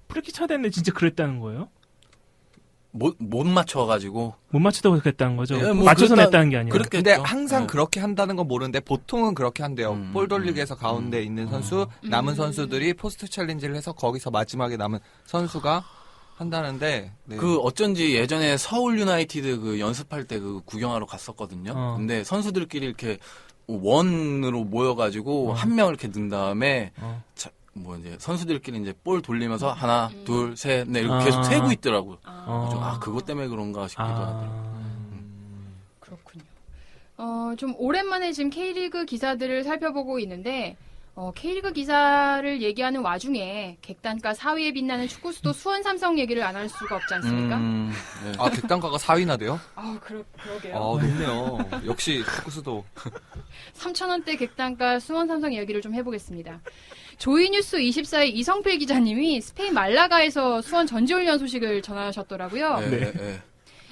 프리킥 차대는데 진짜 그랬다는 거예요? 못 맞춰가지고 못 맞추다고 그랬다는 거죠? 예, 뭐 맞춰서 그랬다- 냈다는 게 아니라. 그렇게 근데 했죠. 항상 네. 그렇게 한다는 건 모르는데 보통은 그렇게 한대요. 볼 돌리기에서 가운데 있는 선수, 남은 선수들이 포스트 챌린지를 해서 거기서 마지막에 남은 선수가 한다는데. 네. 그 어쩐지 예전에 서울 유나이티드 그 연습할 때 그 구경하러 갔었거든요. 근데 선수들끼리 이렇게 원으로 모여가지고 한 명을 이렇게 넣은 다음에 뭐 이제 선수들끼리 이제 볼 돌리면서 하나, 둘, 셋, 넷 이렇게 계속 세고 있더라고요. 그것 때문에 그런가 싶기도 하더라고요. 그렇군요. 좀 오랜만에 지금 K리그 기사들을 살펴보고 있는데 K리그 기사를 얘기하는 와중에 객단가 4위에 빛나는 축구 수도 수원 삼성 얘기를 안 할 수가 없지 않습니까? 네. 아, 객단가가 4위나 돼요? 그러게요. 높네요. 역시 축구수도. 3,000원대 객단가 수원 삼성 이야기를 좀 해보겠습니다. 조이뉴스 24의 이성필 기자님이 스페인 말라가에서 수원 전지훈련 소식을 전하셨더라고요. 네.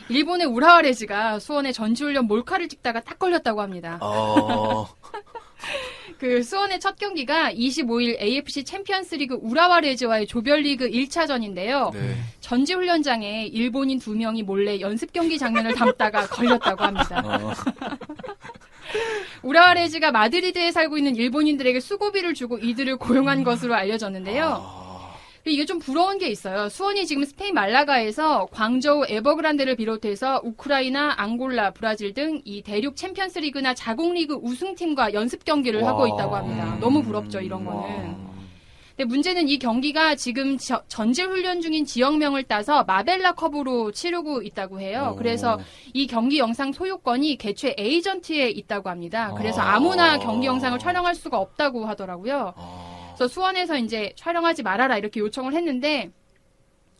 일본의 우라와레즈가 수원에 전지훈련 몰카를 찍다가 딱 걸렸다고 합니다. 그 수원의 첫 경기가 25일 AFC 챔피언스리그 우라와레즈와의 조별리그 1차전인데요. 네. 전지훈련장에 일본인 2명이 몰래 연습 경기 장면을 담다가 걸렸다고 합니다. 우라와레즈가 마드리드에 살고 있는 일본인들에게 수고비를 주고 이들을 고용한 것으로 알려졌는데요. 이게 좀 부러운 게 있어요. 수원이 지금 스페인 말라가에서 광저우 에버그란데를 비롯해서 우크라이나, 앙골라, 브라질 등 이 대륙 챔피언스리그나 자국리그 우승팀과 연습 경기를 하고 있다고 합니다. 너무 부럽죠, 이런 거는. 근데 문제는 이 경기가 지금 전질 훈련 중인 지역명을 따서 마벨라컵으로 치르고 있다고 해요. 그래서 이 경기 영상 소유권이 개최 에이전트에 있다고 합니다. 그래서 아무나 경기 영상을 촬영할 수가 없다고 하더라고요. 그래서 수원에서 이제 촬영하지 말아라 이렇게 요청을 했는데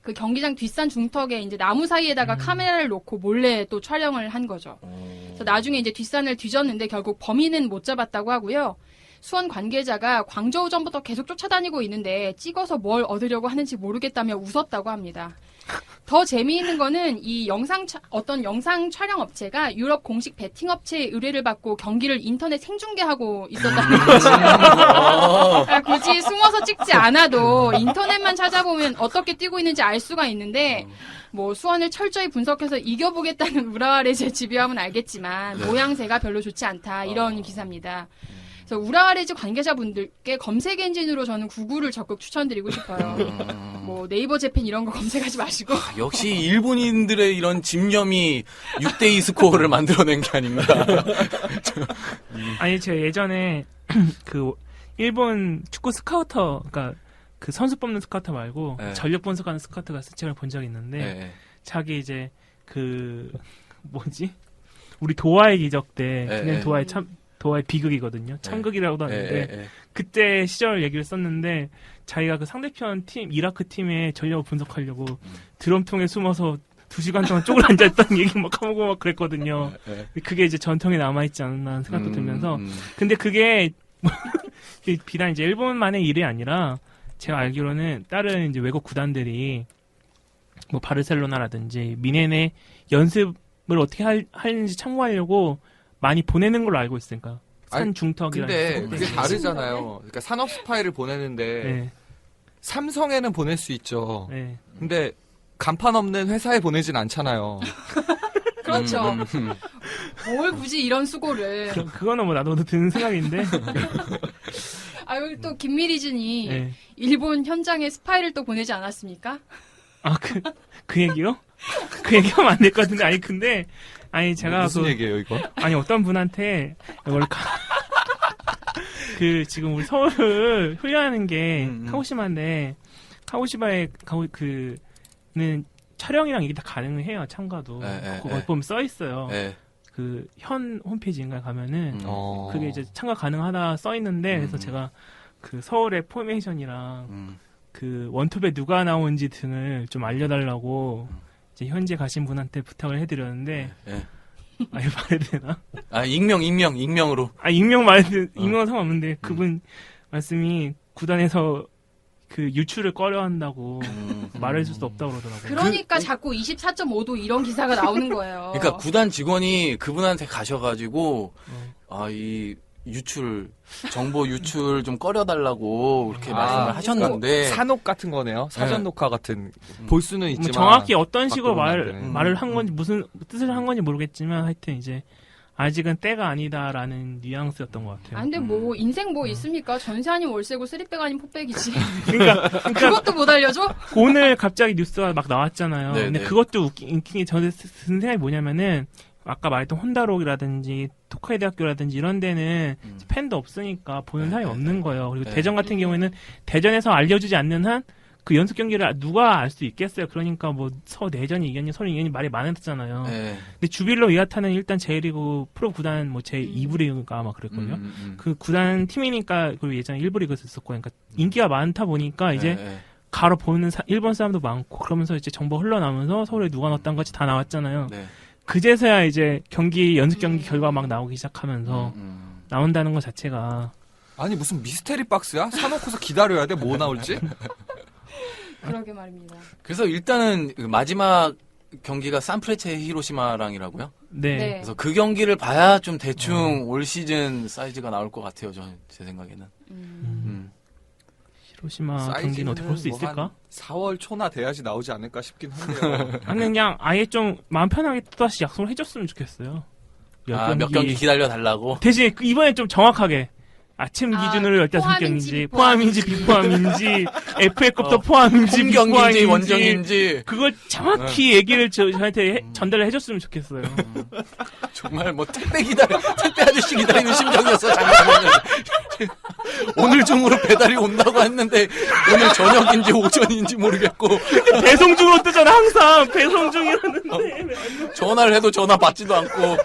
그 경기장 뒷산 중턱에 이제 나무 사이에다가 카메라를 놓고 몰래 또 촬영을 한 거죠. 그래서 나중에 이제 뒷산을 뒤졌는데 결국 범인은 못 잡았다고 하고요. 수원 관계자가 광저우 전부터 계속 쫓아다니고 있는데 찍어서 뭘 얻으려고 하는지 모르겠다며 웃었다고 합니다. 더 재미있는 거는 이 어떤 영상 촬영 업체가 유럽 공식 베팅 업체의 의뢰를 받고 경기를 인터넷 생중계하고 있었다는 거죠. 그러니까 굳이 숨어서 찍지 않아도 인터넷만 찾아보면 어떻게 뛰고 있는지 알 수가 있는데 뭐 수원을 철저히 분석해서 이겨보겠다는 우라와레즈의 집요함은 알겠지만 모양새가 별로 좋지 않다 이런 기사입니다. 그래서 우라와레즈 관계자분들께 검색 엔진으로 저는 구글을 적극 추천드리고 싶어요. 뭐 네이버 재팬 이런 거 검색하지 마시고. 역시 일본인들의 이런 집념이 6대2 스코어를 만들어낸 게 아닌가. 아니 제가 예전에 그 일본 축구 스카우터, 그러니까 그 선수 뽑는 스카우터 말고 네. 전력 분석하는 스카우터가 쓴 책을 본 적이 있는데 네. 자기 이제 그 우리 도하의 기적 때 네. 그냥 도하의 비극이거든요. 참극이라고도 하는데 네. 그때 시절 얘기를 썼는데 자기가 그 상대편 팀 이라크 팀의 전력을 분석하려고 드럼통에 숨어서 2시간 동안 쪼그려 앉아있다는 얘기 막 하고 막 그랬거든요. 그게 이제 전통에 남아있지 않나 하는 생각도 들면서 근데 그게 비단 이제 일본만의 일이 아니라 제가 알기로는 다른 이제 외국 구단들이 뭐 바르셀로나라든지 미넨의 연습을 어떻게 하는지 참고하려고 많이 보내는 걸로 알고 있으니까 산 중턱이라는. 근데 그게 다르잖아요. 그러니까 산업 스파이를 보내는데 네. 삼성에는 보낼 수 있죠. 네. 근데 간판 없는 회사에 보내진 않잖아요. 그렇죠. 뭘 굳이 이런 수고를. 그거는 뭐 나도 드는 생각인데. 여기 또 김미리진이 네. 일본 현장에 스파이를 또 보내지 않았습니까? 아, 그 얘기요? 그 얘기하면 안 될 것 같은데. 아니, 근데, 제가 무슨 얘기예요, 이거? 아니, 어떤 분한테, 지금 우리 서울을 훈련하는 게 카고시마인데, 카고시마에, 는 촬영이랑 이게 다 가능해요, 참가도. 거기 보면 써 있어요. 그, 현 홈페이지인가에 가면은, 그게 이제 참가 가능하다 써 있는데, 그래서 제가 그 서울의 포메이션이랑, 그 원톱에 누가 나온지 등을 좀 알려달라고 이제 현재 가신 분한테 부탁을 해드렸는데 이거 말해도 되나? 익명으로. 익명은 상관없는데 그분 말씀이 구단에서 그 유출을 꺼려한다고 말해줄 수 없다고 그러더라고요. 그러니까 자꾸 24.5도 이런 기사가 나오는 거예요. 그러니까 구단 직원이 그분한테 가셔가지고 이 정보 유출 좀 꺼려달라고 그렇게 말씀을 하셨는데. 산옥 같은 거네요. 사전 녹화 같은. 볼 수는 있지만. 정확히 어떤 식으로 말을 한 건지, 무슨 뜻을 한 건지 모르겠지만, 하여튼 이제, 아직은 때가 아니다라는 뉘앙스였던 것 같아요. 근데 뭐, 인생 뭐 있습니까? 전세 아닌 월세고, 쓰리백 아닌 포백이지. 그러니까 그것도 못 알려줘? 오늘 갑자기 뉴스가 막 나왔잖아요. 네, 근데 네. 그것도 웃긴 게 저는 든 생각이 뭐냐면은, 아까 말했던 혼다록이라든지 토카이 대학교라든지 이런 데는 팬도 없으니까 보는 사람이 없는 거예요. 그리고 대전 같은 경우에는 대전에서 알려주지 않는 한 그 연습 경기를 누가 알 수 있겠어요. 그러니까 뭐 내전이 이겼니 서로 이겼니 말이 많았잖아요. 네. 근데 주빌로 이하타는 일단 제1리그 프로 구단 뭐 제2부 리그가 아마 그랬거든요. 그 구단 팀이니까 그리고 예전에 1부 리그에서 있었고 그러니까 인기가 많다 보니까 이제 가로 보는 일본 사람도 많고 그러면서 이제 정보 흘러나오면서 서울에 누가 넣었다는 것이 다 나왔잖아요. 네. 그제서야 이제 연습 경기 결과가 막 나오기 시작하면서 나온다는 것 자체가 아니 무슨 미스테리 박스야? 사놓고서 기다려야 돼? 뭐 나올지? 그러게 말입니다. 그래서 일단은 그 마지막 경기가 산프레체 히로시마랑이라고요? 네. 네. 그래서 그 경기를 봐야 좀 대충 올 시즌 사이즈가 나올 것 같아요. 제 생각에는. 히로시마 경기는 어떻게 볼 수 뭐 있을까? 한 4월 초나 돼야지 나오지 않을까 싶긴 한데요. 아니 그냥 아예 좀 마음 편하게 또다시 약속을 해줬으면 좋겠어요. 몇 경기 기다려 달라고. 대신 이번에 좀 정확하게 아침 기준으로 15경기인지 포함인지 비포함인지 FA컵도 포함인지 홈경기인지 비포함인지 원정인지 그걸 정확히 얘기를 저한테 전달을 해줬으면 좋겠어요. 정말 뭐 택배 아저씨 기다리는 심정이었어 작년에는. 오늘 중으로 배달이 온다고 했는데 오늘 저녁인지 오전인지 모르겠고 배송 중으로 뜨잖아 항상 배송 중이라는데 전화를 해도 전화 받지도 않고.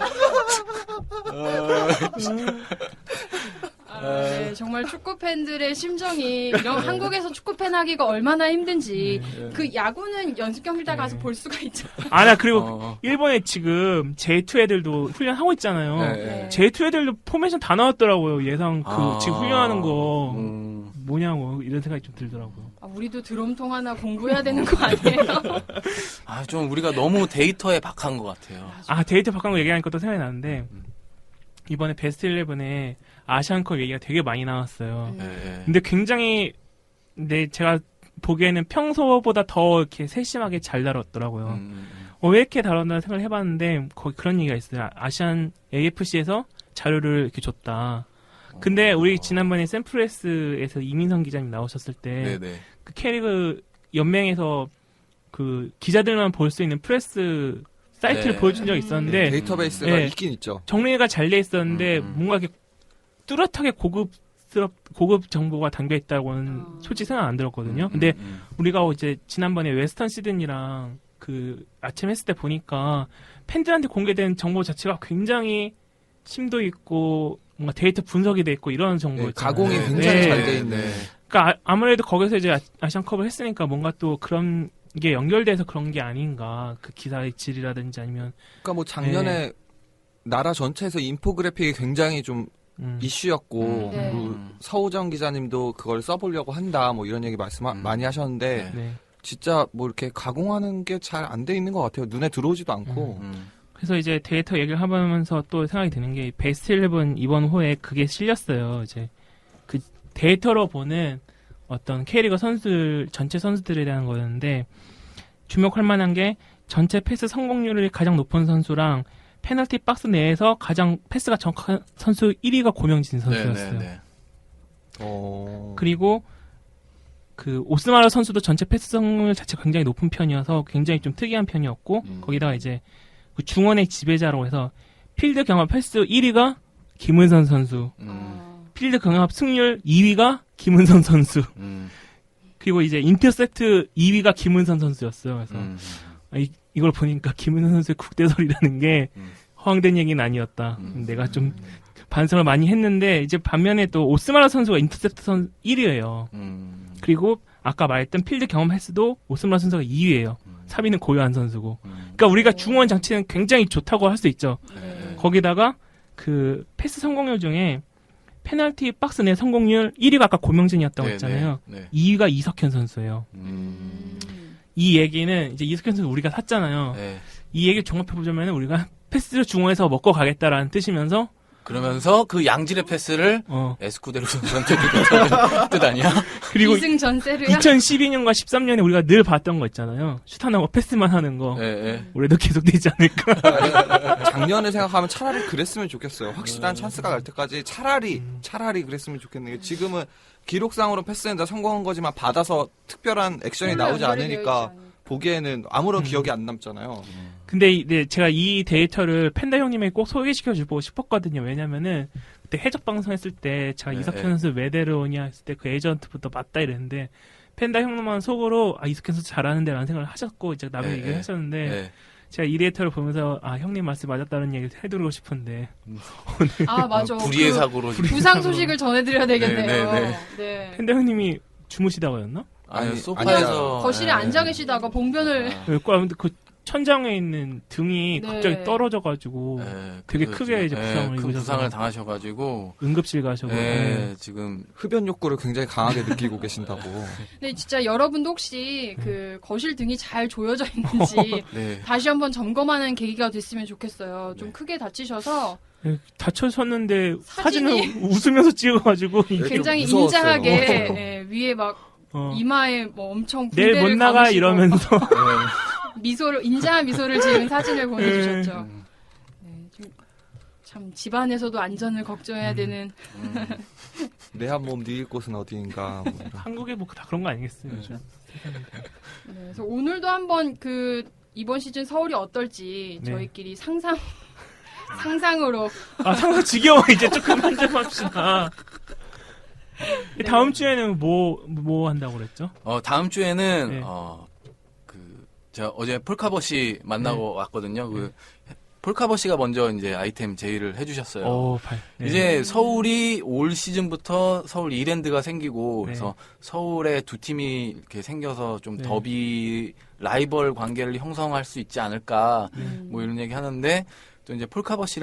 네, 정말 축구 팬들의 심정이 이런 한국에서 축구 팬 하기가 얼마나 힘든지 그 야구는 연습 경기를 다 가서 볼 수가 있죠. 나 그리고 일본에 지금 J2 애들도 훈련하고 있잖아요. 네. J2 애들도 포메이션 다 나왔더라고요. 예상 지금 훈련하는 거 뭐냐고 이런 생각이 좀 들더라고요. 우리도 드럼통 하나 공부해야 되는 거 아니에요? 좀 우리가 너무 데이터에 박한 것 같아요. 데이터 바꾼 거 얘기하니까 또 생각이 나는데 이번에 베스트 11에 아시안컵 얘기가 되게 많이 나왔어요. 근데 굉장히 제가 보기에는 평소보다 더 이렇게 세심하게 잘 다뤘더라고요. 왜 이렇게 다뤘나 생각을 해봤는데 거기 그런 얘기가 있어요. 아시안 AFC에서 자료를 이렇게 줬다. 근데 우리 지난번에 샘프레스에서 이민성 기자님 나오셨을 때 그 K리그 연맹에서 그 기자들만 볼 수 있는 프레스 사이트를 보여준 적이 있었는데 데이터베이스가 있긴 있죠. 정리가 잘 돼 있었는데 뭔가 이렇게 뚜렷하게 고급 정보가 담겨 있다고는 솔직히 생각 안 들었거든요. 근데 우리가 이제 지난번에 웨스턴 시드니랑 그 아침 했을 때 보니까 팬들한테 공개된 정보 자체가 굉장히 심도 있고 뭔가 데이터 분석이 돼 있고 이런 정보였잖아요. 가공이 굉장히 잘 돼 있네. 그러니까 아무래도 거기서 이제 아시안컵을 했으니까 뭔가 또 그런 게 연결돼서 그런 게 아닌가. 그 기사의 질이라든지 아니면 그러니까 뭐 작년에 나라 전체에서 인포그래픽이 굉장히 좀 이슈였고 그리고 서우정 기자님도 그걸 써보려고 한다 뭐 이런 얘기 많이 하셨는데 진짜 뭐 이렇게 가공하는 게 잘 안 돼 있는 것 같아요. 눈에 들어오지도 않고. 그래서 이제 데이터 얘기를 하면서 또 생각이 드는 게 베스트 11 이번 호에 그게 실렸어요. 이제 그 데이터로 보는 어떤 K리그 전체 선수들에 대한 거였는데 주목할 만한 게 전체 패스 성공률이 가장 높은 선수랑 페널티 박스 내에서 가장 패스가 정확한 선수 1위가 고명진 선수였어요. 그리고 그 오스마르 선수도 전체 패스 성공률 자체가 굉장히 높은 편이어서 굉장히 좀 특이한 편이었고 거기다가 이제 그 중원의 지배자로 해서 필드 경합 패스 1위가 김은선 선수, 필드 경합 승률 2위가 김은선 선수, 그리고 이제 인터셉트 2위가 김은선 선수였어요. 그래서 이걸 보니까 김은선 선수의 국대설이라는 게 허황된 얘기는 아니었다. 내가 좀 반성을 많이 했는데 이제 반면에 또 오스마르 선수가 인터셉트 1위예요. 그리고 아까 말했던 필드 경험 횟수도 오스마르 선수가 2위예요. 3위는 고요한 선수고. 그러니까 우리가 중원 장치는 굉장히 좋다고 할 수 있죠. 거기다가 그 패스 성공률 중에 페널티 박스 내 성공률 1위가 아까 고명진이었다고 했잖아요. 2위가 이석현 선수예요. 이 얘기는 이제 이석현 선수 우리가 샀잖아요. 이 얘기를 종합해보자면 우리가 패스를 중원에서 먹고 가겠다라는 뜻이면서 그러면서 그 양질의 패스를 에스쿠데로 선수한테 주겠다는 뜻 아니야? 그리고 기승전세로요? 2012년과 13년에 우리가 늘 봤던 거 있잖아요. 슛 하나 패스만 하는 거. 올해도 계속되지 않을까. 작년에 생각하면 차라리 그랬으면 좋겠어요. 확실한 찬스가 날 때까지 차라리 그랬으면 좋겠네요. 지금은 기록상으로 패스에다 성공한 거지만 받아서 특별한 액션이 나오지 않으니까 보기에는 아무런 기억이 안 남잖아요. 근데 제가 이 데이터를 팬다 형님에게 꼭 소개시켜주고 싶었거든요. 왜냐면은 그때 해적 방송 했을 때 제가 이석현 선수 왜 데려오냐 했을 때 그 에이전트부터 맞다 이랬는데 펜다 형님만 속으로 이스켄 선수 잘하는데라는 생각을 하셨고 이제 나중에 얘기를 하셨는데 제가 이 데이터를 보면서 형님 말씀 맞았다는 얘기를 해드리고 싶은데 맞아. 불의의 사고로 부상 소식을 전해드려야 되겠네요. 네. 펜다 형님이 주무시다가였나? 아니 소파에서 거실에 앉아 계시다가 봉변을 그 천장에 있는 등이 갑자기 떨어져가지고 되게 크게 이제 부상을 큰 입으셔서 부상을 당하셔가지고 응급실 가셔서 지금 흡연 욕구를 굉장히 강하게 느끼고 계신다고. 네, 진짜 여러분도 혹시 그 거실 등이 잘 조여져 있는지 다시 한번 점검하는 계기가 됐으면 좋겠어요. 좀 크게 다치셔서 다쳐섰는데 사진을 웃으면서 찍어가지고 굉장히 무서웠어요. 인자하게 위에 막 이마에 뭐 엄청 내일 못 붕대를 나가 감으시고 이러면서 인자한 미소를 지은 사진을 보내주셨죠. 네, 참 집안에서도 안전을 걱정해야 되는. 내 한 몸 네 곳은 어디인가. 뭐 이런. 한국에 뭐 다 그런 거 아니겠어요? 요즘? 네, 그래서 오늘도 한번 이번 시즌 서울이 어떨지 저희끼리 상상으로. 상상 지겨워 이제 좀 그만 좀 합시다. 다음 주에는 뭐 한다고 그랬죠? 다음 주에는 제가 어제 폴카버시 만나고 왔거든요. 폴카버시가 먼저 이제 아이템 제의를 해주셨어요. 이제 서울이 올 시즌부터 서울 이랜드가 생기고 그래서 서울에 두 팀이 이렇게 생겨서 좀 더비 라이벌 관계를 형성할 수 있지 않을까 뭐 이런 얘기 하는데 또 이제 폴카버시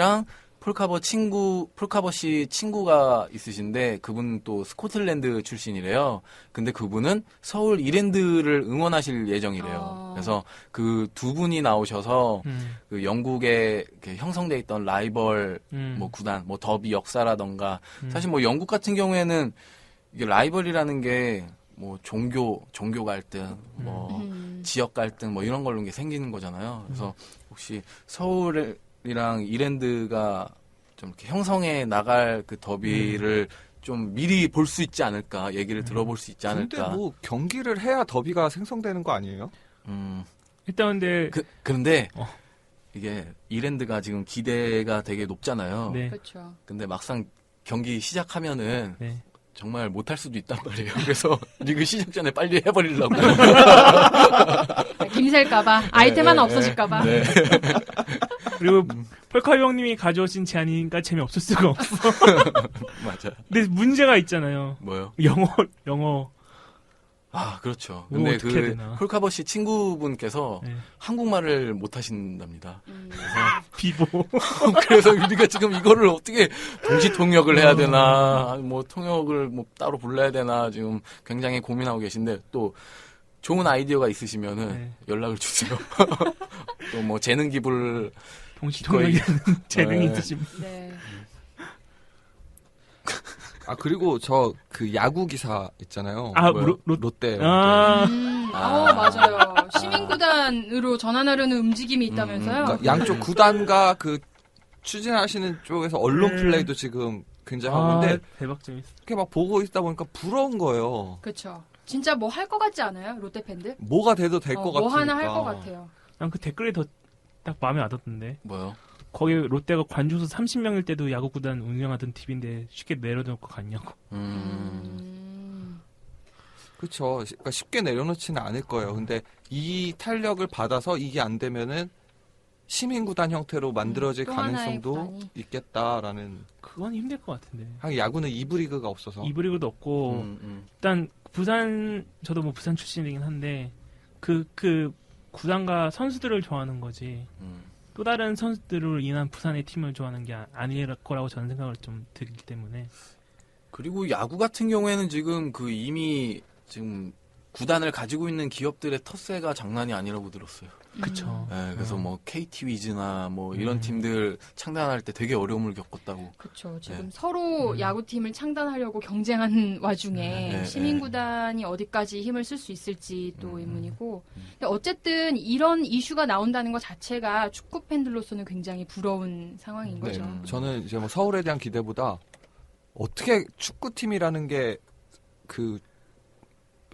친구가 있으신데 그분 또 스코틀랜드 출신이래요. 근데 그분은 서울 이랜드를 응원하실 예정이래요. 그래서 그 두 분이 나오셔서 그 영국에 이렇게 형성돼 있던 라이벌 뭐 구단, 뭐 더비 역사라던가 사실 뭐 영국 같은 경우에는 이게 라이벌이라는 게 뭐 종교 갈등, 뭐 지역 갈등 뭐 이런 걸로 이게 생기는 거잖아요. 그래서 혹시 서울이랑 이랜드가 좀 이렇게 형성해 나갈 그 더비를 좀 미리 볼 수 있지 않을까, 얘기를 들어볼 수 있지 않을까. 근데 뭐 경기를 해야 더비가 생성되는 거 아니에요? 일단 근데 그런데 이게 이랜드가 지금 기대가 되게 높잖아요. 그렇죠. 근데 막상 경기 시작하면은 정말 못할 수도 있단 말이에요. 그래서 리그 시작 전에 빨리 해버리려고. 김셀까봐 아이템 하나 없어질까봐. 그리고 펄카 형님이 가져오신 제안이니까 재미없을 수가 없어. 맞아. 근데 문제가 있잖아요. 뭐요? 영어. 그렇죠. 근데 폴카버시 친구분께서 한국말을 못 하신답니다. 비보. 그래서 우리가 지금 이거를 어떻게 동시 통역을 해야 되나, 뭐 통역을 뭐 따로 불러야 되나 지금 굉장히 고민하고 계신데 또 좋은 아이디어가 있으시면은 연락을 주세요. 또 뭐 재능 기부를 동시 통역에는 재능이 있으신 분. 그리고 저 그 야구 기사 있잖아요. 롯데. 맞아요. 시민구단으로 전환하려는 움직임이 있다면서요? 그러니까 양쪽 구단과 그 추진하시는 쪽에서 언론 플레이도 지금 굉장히 하고 있는데 대박적이었어. 이렇게 막 보고 있다 보니까 부러운 거예요. 그렇죠. 진짜 뭐 할 것 같지 않아요? 롯데 팬들? 뭐가 돼도 될 것 같으니까. 뭐 하나 할 것 같아요. 난 그 댓글이 더 딱 마음에 와닿던데. 뭐요? 거기 롯데가 관중수 30명일 때도 야구구단 운영하던 팀인데 쉽게 내려놓고 갔냐고. 그렇죠. 그러니까 쉽게 내려놓지는 않을 거예요. 근데 이 탄력을 받아서 이게 안 되면은 시민구단 형태로 만들어질 가능성도 있겠다라는. 그건 힘들 것 같은데. 하긴 야구는 2부 리그가 없어서. 2부 리그도 없고 일단 저도 뭐 부산 출신이긴 한데 그 구단과 선수들을 좋아하는 거지. 또 다른 선수들을 인한 부산의 팀을 좋아하는 게 아닐 거라고 저는 생각을 좀 들기 때문에. 그리고 야구 같은 경우에는 지금 이미 지금 구단을 가지고 있는 기업들의 텃세가 장난이 아니라고 들었어요. 그쵸. 그래서 뭐 KT 위즈나 뭐 이런 팀들 창단할 때 되게 어려움을 겪었다고. 그렇죠. 지금 서로 야구팀을 창단하려고 경쟁하는 와중에 시민구단이 어디까지 힘을 쓸 수 있을지 또 의문이고. 근데 어쨌든 이런 이슈가 나온다는 것 자체가 축구 팬들로서는 굉장히 부러운 상황인 거죠. 저는 이제 뭐 서울에 대한 기대보다 어떻게 축구팀이라는 게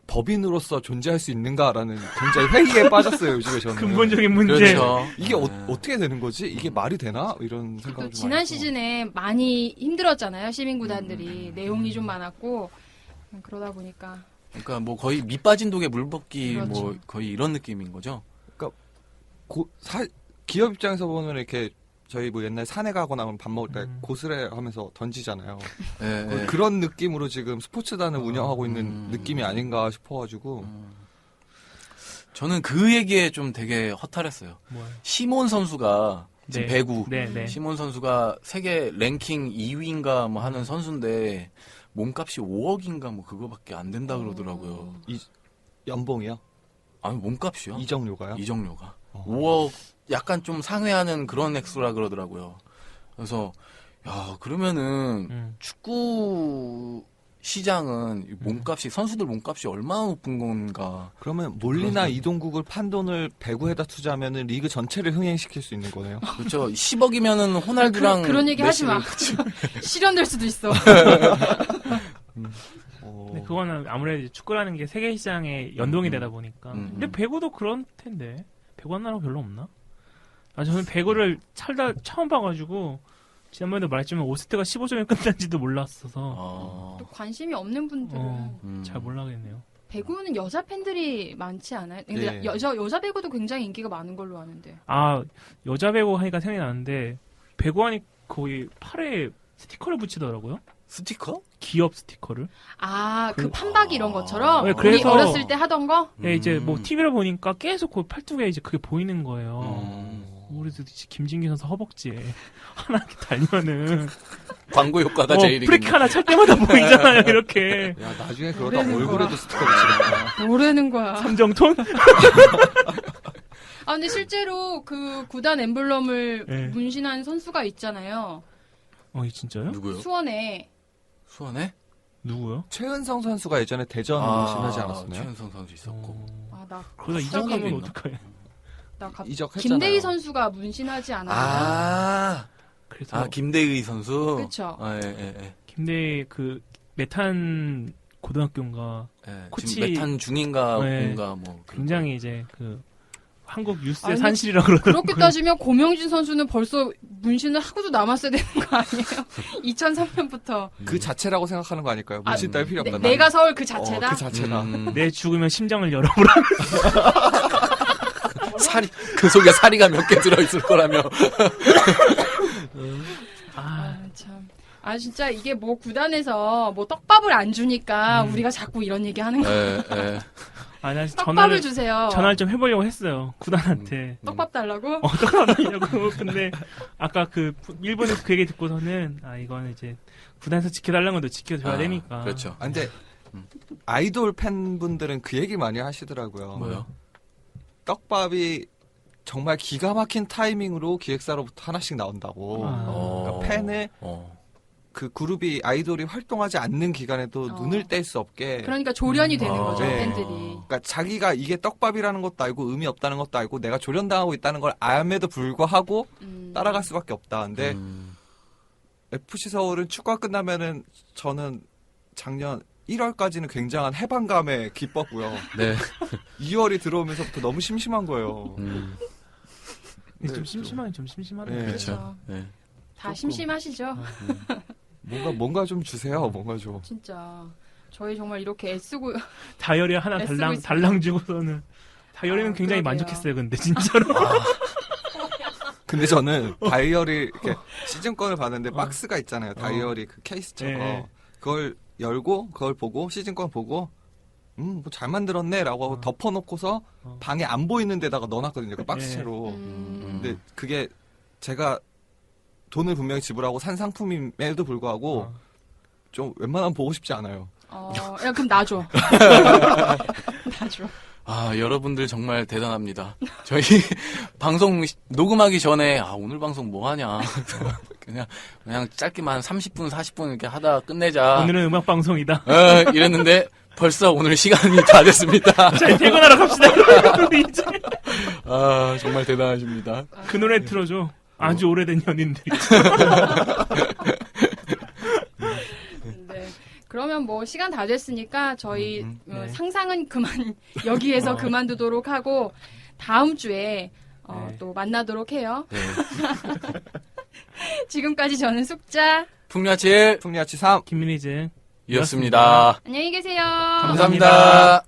법인으로서 존재할 수 있는가라는 굉장히 회의에 빠졌어요, 요즘에 저는. 근본적인 문제. 그렇죠. 이게 어떻게 되는 거지? 이게 말이 되나? 이런 생각을 좀 지난 많이 시즌에 많이 힘들었잖아요, 시민구단들이. 내용이 좀 많았고. 그러다 보니까. 그러니까 뭐 거의 밑 빠진 독에 물 붓기 그렇죠. 뭐 거의 이런 느낌인 거죠. 기업 입장에서 보면 이렇게 저희 뭐 옛날 산에 가거나 그러면 밥 먹을 때 고스래 하면서 던지잖아요. 네, 그런 느낌으로 지금 스포츠단을 운영하고 있는 느낌이 아닌가 싶어가지고. 저는 그 얘기에 좀 되게 허탈했어요. 뭐요? 시몬 선수가 지금 네. 배구 네. 시몬 선수가 세계 랭킹 2위인가 뭐 하는 선수인데 몸값이 5억인가 뭐 그거밖에 안 된다 그러더라고요. 연봉이요? 아니 몸값이요? 이적료가요? 이적료가 5억 약간 좀 상회하는 그런 액수라 그러더라고요. 그래서 야 그러면은 축구 시장은 몸값이 선수들 몸값이 얼마나 높은 건가? 그러면 몰리나 이동국을 판돈을 배구에다 투자하면은 리그 전체를 흥행시킬 수 있는 거네요. 그렇죠. 10억이면은 호날두랑 그런 얘기 하지 마. 메시를 실현될 수도 있어. 근데 그거는 아무래도 축구라는 게 세계 시장에 연동이 되다 보니까. 근데 배구도 그런 텐데. 배구 하는 나라가 별로 없나? 저는 배구를 처음 봐가지고 지난번에도 말했지만 오스트가 15점에 끝난지도 몰랐어서 또 관심이 없는 분들은 잘 몰라겠네요. 배구는 여자 팬들이 많지 않아요? 근데 네. 여자 배구도 굉장히 인기가 많은 걸로 아는데. 여자 배구 하니까 생각이 나는데 배구하니 거의 팔에 스티커를 붙이더라고요. 스티커? 기업 스티커를. 그 판박이 이런 것처럼 네, 우리 그래서- 어렸을 때 하던 거? 네, 이제 뭐 TV를 보니까 계속 그 팔뚝에 이제 그게 보이는 거예요. 우리도 김진기 선수 허벅지에 하나 이렇게 달면은 광고 효과가 제일 프리킥 하나 찰 때마다 보이잖아요, 이렇게. 야, 나중에 그러다 모르는 얼굴에도 거야. 스티커 붙이는 뭐라는 거야. 삼정톤? 근데 실제로 그 구단 엠블럼을 네. 문신한 선수가 있잖아요. 진짜요? 누구요? 수원에. 수원에? 누구요? 최은성 선수가 예전에 대전 문신하지 않았었나요? 최은성 선수 있었고. 나 그러다 수원에 이적하면 있나? 어떡해. 이적했잖아요. 김대희 선수가 문신하지 않았나요? 그래서 김대의 선수. 그쵸. 예. 김대 그 메탄 고등학교인가 코치- 지금 메탄 중인가 네. 뭔가 뭐 굉장히 이제 그 한국 유스의 아니, 산실이라 그러더라고요. 그렇게 따지면 고명진 선수는 벌써 문신을 하고도 남았어야 되는 거 아니에요? 2003년부터. 그 자체라고 생각하는 거 아닐까요? 문신 따위 필요 없다. 내가 서울 그 자체다? 그 자체다. 내 죽으면 심장을 열어보라. 살이 그 속에 사리가 몇 개 들어 있을 거라며. 참. 진짜 이게 뭐 구단에서 뭐 떡밥을 안 주니까 우리가 자꾸 이런 얘기 하는 거야. 예. 나 떡밥을 주세요. 전화를 좀 해보려고 했어요. 구단한테. 떡밥 달라고? 떡밥 달라고. 근데 아까 그 일본에서 그 얘기 듣고서는 이거는 이제 구단에서 지켜달라는 건도 지켜줘야 되니까. 그렇죠. 근데 아이돌 팬분들은 그 얘기 많이 하시더라고요. 뭐요? 떡밥이 정말 기가 막힌 타이밍으로 기획사로부터 하나씩 나온다고. 그러니까 팬을 그 그룹이 아이돌이 활동하지 않는 기간에도 눈을 뗄 수 없게. 그러니까 조련이 되는 거죠, 네. 팬들이. 그러니까 자기가 이게 떡밥이라는 것도 알고 의미 없다는 것도 알고 내가 조련당하고 있다는 걸 암에도 불구하고 따라갈 수밖에 없다. 근데 FC 서울은 축구가 끝나면은 저는 작년 1월까지는 굉장한 해방감에 기뻤고요. 네. 2월이 들어오면서부터 너무 심심한 거예요. 근데 좀 심심하긴 좀 심심하네. 네. 그렇죠. 네. 다 심심하시죠? 뭔가 좀 주세요. 뭔가 좀. 진짜. 저희 정말 이렇게 애쓰고. 다이어리 하나 애쓰고 있습니다. 달랑 주고서는. 다이어리는 굉장히 그러게요. 만족했어요, 근데 진짜로. 근데 저는 다이어리 이렇게 시즌권을 봤는데 박스가 있잖아요. 다이어리 그 케이스처럼. 네. 그걸 열고 그걸 보고 시즌권 보고 뭐 잘 만들었네라고 하고 덮어놓고서 방에 안 보이는 데다가 넣어놨거든요. 그 박스채로. 근데 그게 제가 돈을 분명히 지불하고 산 상품임에도 불구하고 좀 웬만하면 보고 싶지 않아요. 야, 그럼 놔줘. 놔줘. 여러분들 정말 대단합니다. 저희 방송 녹음하기 전에 오늘 방송 뭐 하냐. 그냥 짧게만 한 30분, 40분 이렇게 하다 끝내자. 오늘은 음악 방송이다. 이랬는데 벌써 오늘 시간이 다 됐습니다. 자, 퇴근하러 갑시다. 이제. 정말 대단하십니다. 그 노래 틀어줘. 아주 오래된 연인들이. 네. 그러면 뭐 시간 다 됐으니까 저희 네. 상상은 여기에서 그만두도록 하고 다음 주에 네. 또 만나도록 해요. 네. 지금까지 저는 숙자. 풍야칠 풍리아치 3. 김민희즈. 이었습니다. 안녕히 계세요. 감사합니다.